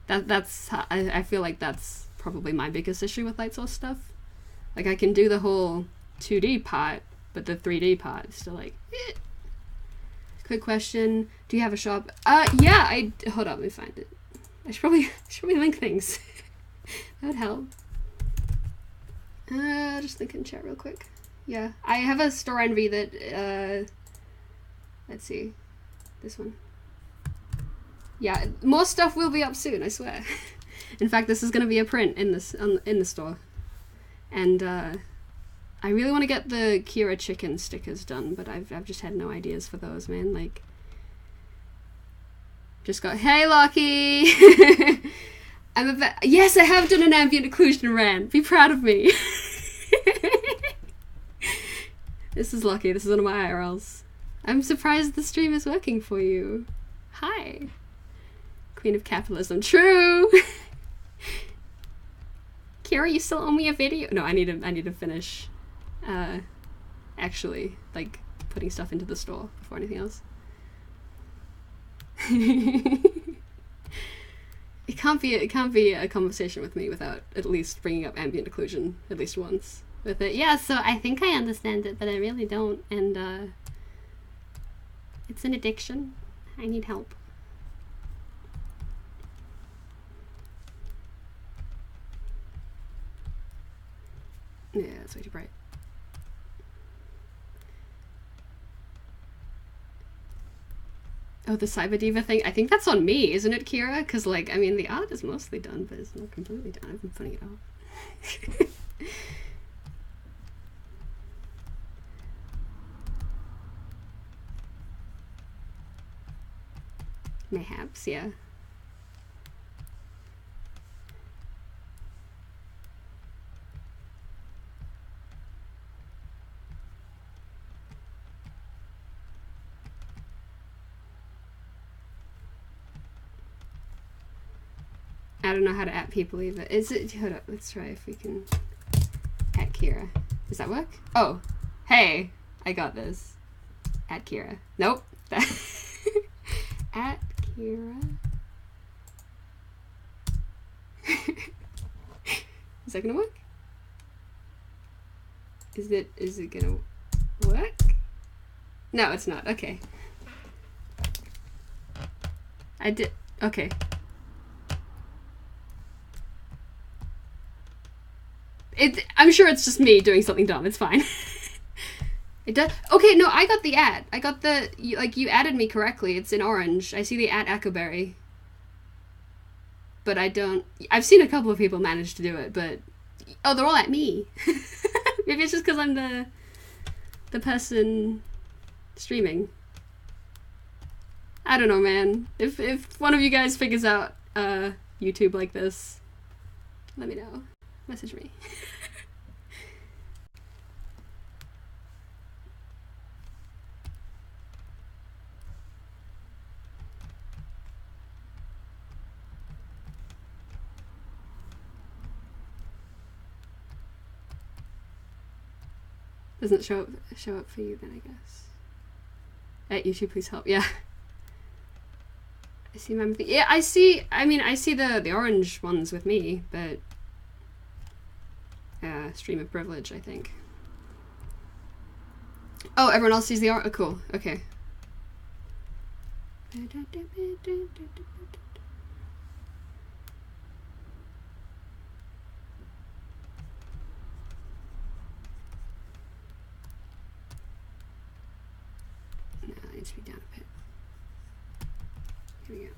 I feel like that's probably my biggest issue with light source stuff. Like I can do the whole 2D part, but the 3D part is still like... Eh. Quick question, do you have a shop? Yeah, hold on, let me find it. I should probably link things. That would help. Just think in chat real quick. Yeah, I have a store envy that, let's see, this one. Yeah, more stuff will be up soon, I swear. In fact, this is going to be a print in the store. And, I really want to get the Kira chicken stickers done, but I've just had no ideas for those, man. Like, just got, hey, Lockie! Yes, I have done an ambient occlusion rant. Be proud of me. This is Lucky. This is one of my IRLs. I'm surprised the stream is working for you. Hi. Queen of capitalism. True. Kira, you still owe me a video? No, I need to finish actually like putting stuff into the store before anything else. It can't be a conversation with me without at least bringing up ambient occlusion at least once with it. Yeah, so I think I understand it, but I really don't, and it's an addiction. I need help. Yeah, that's way too bright. Oh, the Cyber Diva thing? I think that's on me, isn't it, Kira? Because, like, I mean, the art is mostly done, but it's not completely done. I've been putting it off. Mayhaps, yeah. I don't know how to at people either. Is it? Hold up. Let's try if we can at Kira. Does that work? Oh, hey, I got this. At Kira. Nope. At Kira. Is that gonna work? Is it gonna work? No, it's not. Okay. I did. Okay. I'm sure it's just me doing something dumb. It's fine. It does. Okay, no, I got the ad. I got the, like, you added me correctly. It's in orange. I see the at Ekkoberry. But I don't... I've seen a couple of people manage to do it, but... Oh, they're all at me. Maybe it's just because I'm the person streaming. I don't know, man. If one of you guys figures out YouTube like this, let me know. Message me. Doesn't show up for you then, I guess. At YouTube, please help. Yeah. I see my... Yeah, I see... I mean, I see the orange ones with me, but... stream of privilege, I think. Oh, everyone else sees the orange... Oh, cool. Okay. No, it needs to be down a bit. Here we go.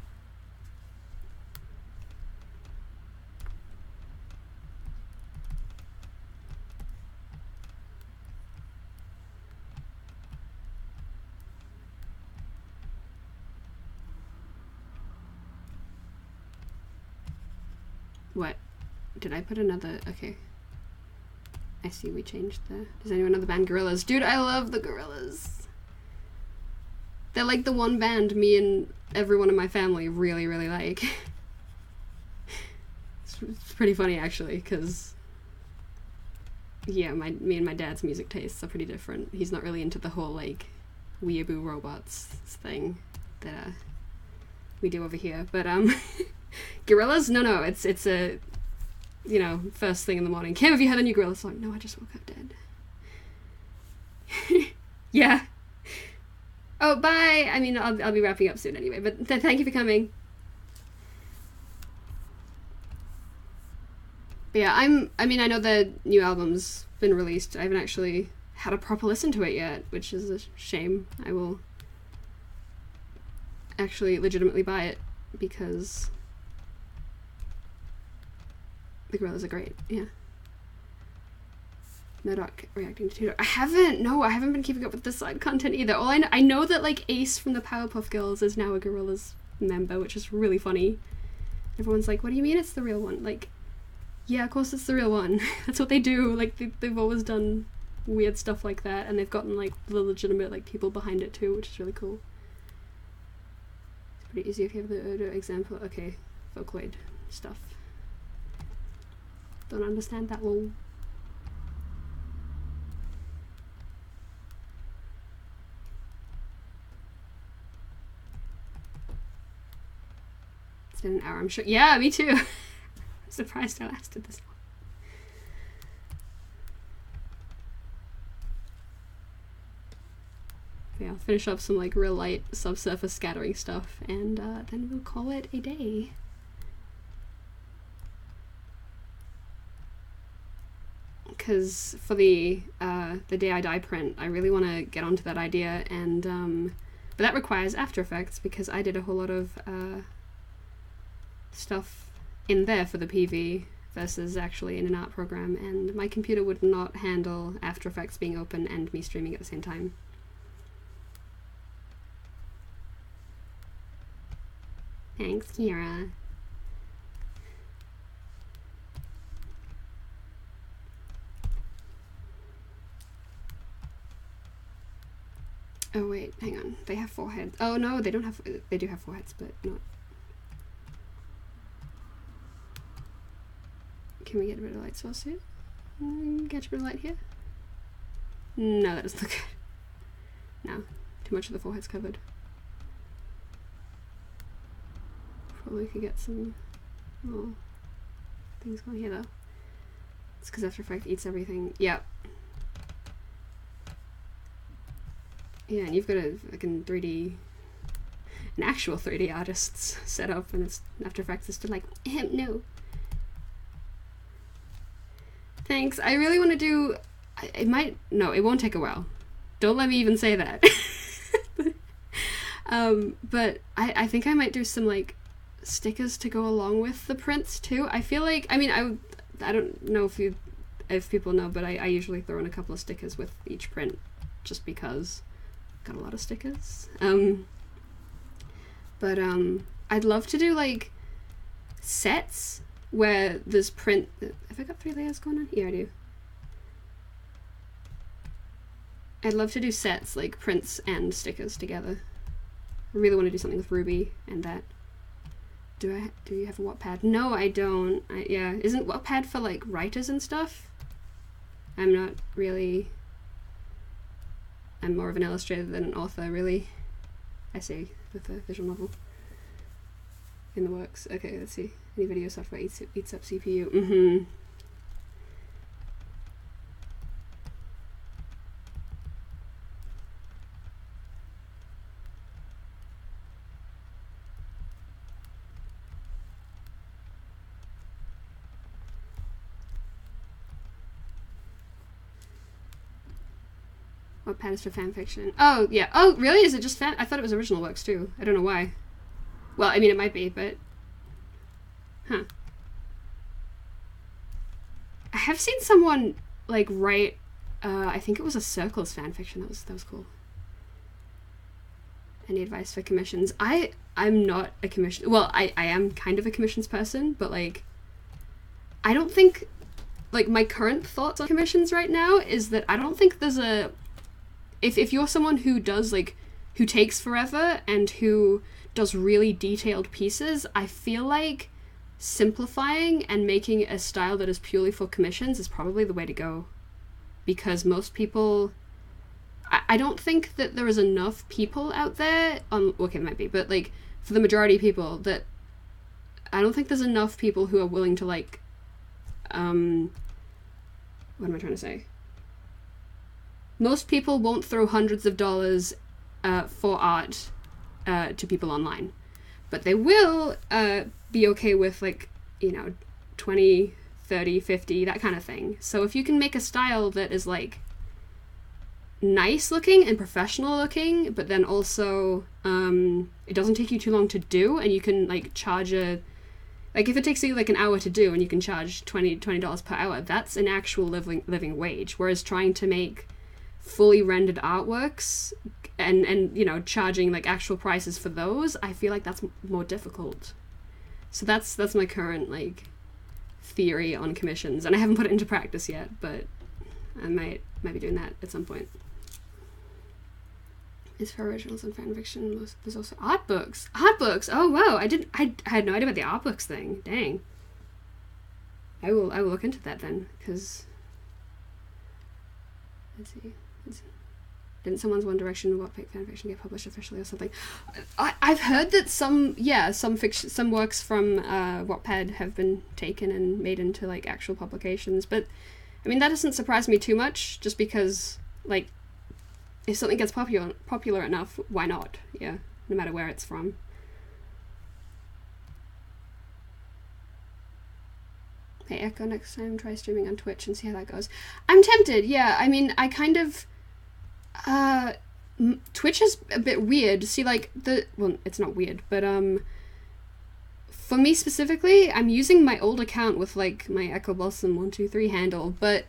What? Did I put another... Okay. I see we changed the... Does anyone know the band Gorillaz? Dude, I love the Gorillaz! They're like the one band me and everyone in my family really, really like. It's pretty funny, actually, because... Yeah, me and my dad's music tastes are pretty different. He's not really into the whole, like, weeaboo robots thing that we do over here. But, Gorillaz? No, it's a, you know, first thing in the morning. Kim, have you heard the new Gorillaz song? No, I just woke up dead. Yeah. Oh, bye! I mean, I'll be wrapping up soon anyway, but thank you for coming. But yeah, I mean, I know the new album's been released. I haven't actually had a proper listen to it yet, which is a shame. I will actually legitimately buy it, because the Gorillaz are great, yeah. No Doc reacting to Tudor. I haven't been keeping up with the side content either. All I know that, like, Ace from the Powerpuff Girls is now a Gorillaz member, which is really funny. Everyone's like, what do you mean it's the real one? Like, yeah, of course it's the real one. That's what they do. Like, they've always done weird stuff like that, and they've gotten, like, the legitimate, like, people behind it too, which is really cool. It's pretty easy if you have the example. Okay, Vocaloid stuff. Don't understand that, lol. It's been an hour, I'm sure. Yeah, me too. I'm surprised I lasted this long. Yeah, I'll finish up some, like, real light subsurface scattering stuff, and then we'll call it a day. Because for the Day I Die print, I really want to get onto that idea, and but that requires After Effects, because I did a whole lot of stuff in there for the PV versus actually in an art program, and my computer would not handle After Effects being open and me streaming at the same time. Thanks, Kira. Oh wait, hang on. They have foreheads. Oh no, they don't have. They do have foreheads, but not. Can we get a bit of light source here? Get a bit of light here. No, that doesn't look good. No, too much of the forehead's covered. Probably could get some more things going here though. It's because After Effects eats everything. Yep. Yeah, and you've got a fucking 3D, an actual 3D artist's set up, and it's After Effects is still like, no. Thanks. I really want to do. It might. No, it won't take a while. Don't let me even say that. But I think I might do some, like, stickers to go along with the prints too. I feel like, I mean, I don't know if people know, but I usually throw in a couple of stickers with each print, just because. Got a lot of stickers. But I'd love to do, like, sets where there's print. Have I got 3 layers going on? Yeah, I do. I'd love to do sets, like prints and stickers together. I really want to do something with Ruby and that. Do you have a Wattpad? No, I don't. Yeah, isn't Wattpad for, like, writers and stuff? I'm not really I'm more of an illustrator than an author, really. I see, with a visual novel in the works. Okay, let's see. Any video software eats up CPU. Mm-hmm. What pen is for fanfiction? Oh, yeah. Oh, really? Is it just fan? I thought it was original works, too. I don't know why. Well, I mean, it might be, but... Huh. I have seen someone, like, write... I think it was a Circles fanfiction. That was cool. Any advice for commissions? I'm not a commission... Well, I am kind of a commissions person, but, like... I don't think... Like, my current thoughts on commissions right now is that I don't think there's a... If you're someone who does, like, who takes forever and who does really detailed pieces, I feel like simplifying and making a style that is purely for commissions is probably the way to go. Because most people... I don't think that there is enough people out there, okay, it might be, but, like, for the majority of people, that I don't think there's enough people who are willing to, like, what am I trying to say? Most people won't throw hundreds of dollars for art to people online. But they will be okay with, like, you know, 20, 30, 50, that kind of thing. So if you can make a style that is, like, nice looking and professional looking, but then also it doesn't take you too long to do, and you can, like, charge like, if it takes you, like, an hour to do and you can charge $20 per hour, that's an actual living wage. Whereas trying to make fully rendered artworks and you know, charging, like, actual prices for those, I feel like that's more difficult. So that's my current, like, theory on commissions, and I haven't put it into practice yet, but I might be doing that at some point. It's for originals and fanfiction. There's also art books. Art books. Oh wow! I had no idea about the art books thing. Dang. I will look into that then, because let's see. Didn't someone's One Direction what fanfiction get published officially or something? I've heard that some works from Wattpad have been taken and made into, like, actual publications, but I mean, that doesn't surprise me too much, just because, like, if something gets popular enough, why not? Yeah, no matter where it's from. Hey, Echo, next time try streaming on Twitch and see how that goes. I'm tempted, yeah. I mean, I kind of... Twitch is a bit weird. See, like, well, it's not weird, but, for me specifically, I'm using my old account with, like, my Ekkoberry123 handle, but,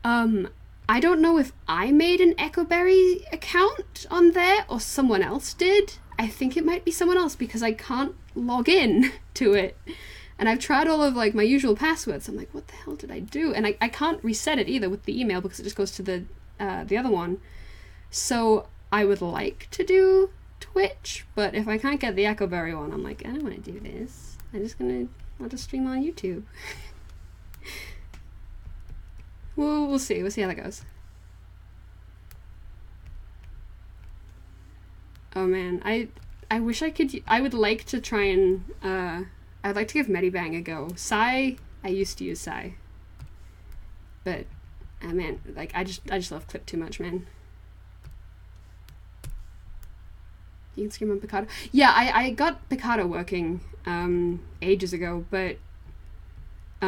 I don't know if I made an Ekkoberry account on there or someone else did. I think it might be someone else because I can't log in to it. And I've tried all of, like, my usual passwords. I'm like, what the hell did I do? And I can't reset it either with the email because it just goes to the other one. So I would like to do Twitch, but if I can't get the Ekkoberry one, I'm like, I don't want to do this. I'll just stream on YouTube. We'll see. We'll see how that goes. Oh man, I wish I could. I would like to try and I'd like to give Medibang a go. Psy, I used to use Psy, but man, like, I just love Clip too much, man. You can scream on Picado. Yeah, I got Picado working ages ago, but I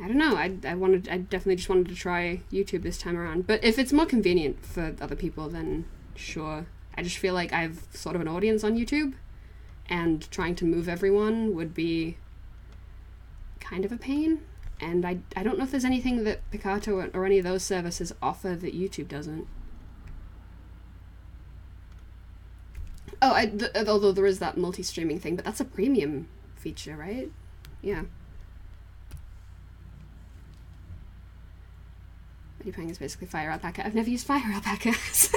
don't know. I definitely just wanted to try YouTube this time around. But if it's more convenient for other people, then sure. I just feel like I've sort of an audience on YouTube, and trying to move everyone would be kind of a pain. And I don't know if there's anything that Picado or any of those services offer that YouTube doesn't. Oh, although there is that multi-streaming thing, but that's a premium feature, right? Yeah. Medipang is basically Fire Alpaca. I've never used Fire Alpaca. It's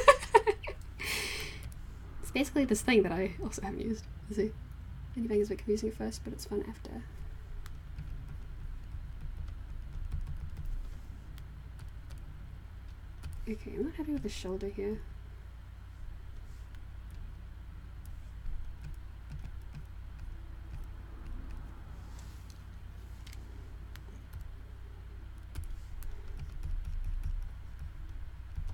basically this thing that I also haven't used. Let's see. Medipang is a bit confusing at first, but it's fun after. Okay, I'm not happy with the shoulder here.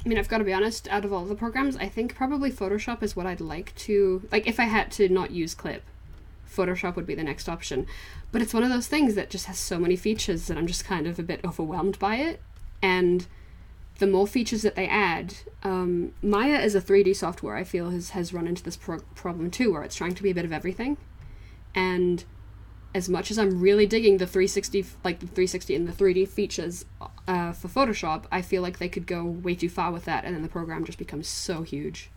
I mean, I've got to be honest, out of all the programs, I think probably Photoshop is what I'd like to... Like, if I had to not use Clip, Photoshop would be the next option. But it's one of those things that just has so many features that I'm just kind of a bit overwhelmed by it. And the more features that they add... Maya is a 3D software, I feel, has run into this problem too, where it's trying to be a bit of everything. And as much as I'm really digging the 360, like the 360 and the 3D features for Photoshop, I feel like they could go way too far with that, and then the program just becomes so huge.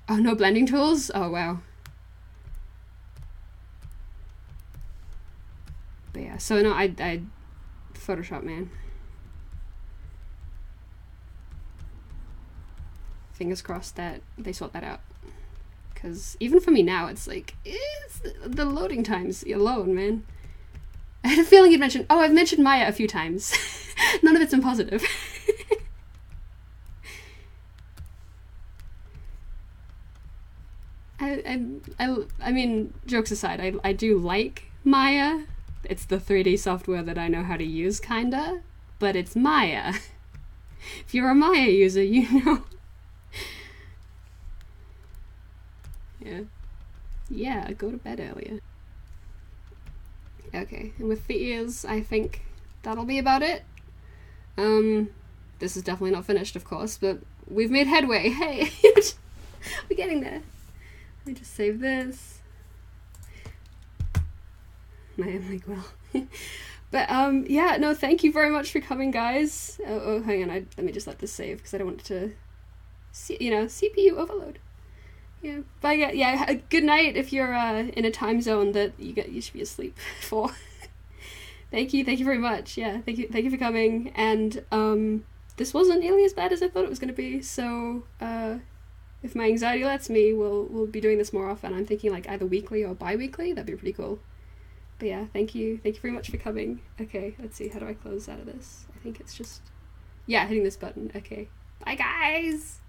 Oh, no blending tools? Oh, wow. But yeah, so no, I Photoshop, man. Fingers crossed that they sort that out. Because even for me now, it's like, it's the loading times alone, man. I had a feeling you'd mentioned... Oh, I've mentioned Maya a few times. None of it's in positive. I mean, jokes aside, I do like Maya. It's the 3D software that I know how to use, kinda. But it's Maya. If you're a Maya user, you know... Yeah. Yeah, go to bed earlier. Okay, and with the ears, I think that'll be about it. This is definitely not finished, of course, but we've made headway. Hey! We're getting there. Let me just save this. I'm like, well... But, yeah, no, thank you very much for coming, guys. Oh, hang on, let me just let this save, because I don't want it to... you know, CPU overload. Yeah, but yeah, good night if you're in a time zone that you should be asleep for. Thank you very much. Yeah, thank you for coming. And this wasn't nearly as bad as I thought it was going to be. So if my anxiety lets me, we'll be doing this more often. I'm thinking like either weekly or bi-weekly. That'd be pretty cool. But yeah, thank you very much for coming. Okay, let's see, how do I close out of this? I think it's just hitting this button. Okay, bye guys.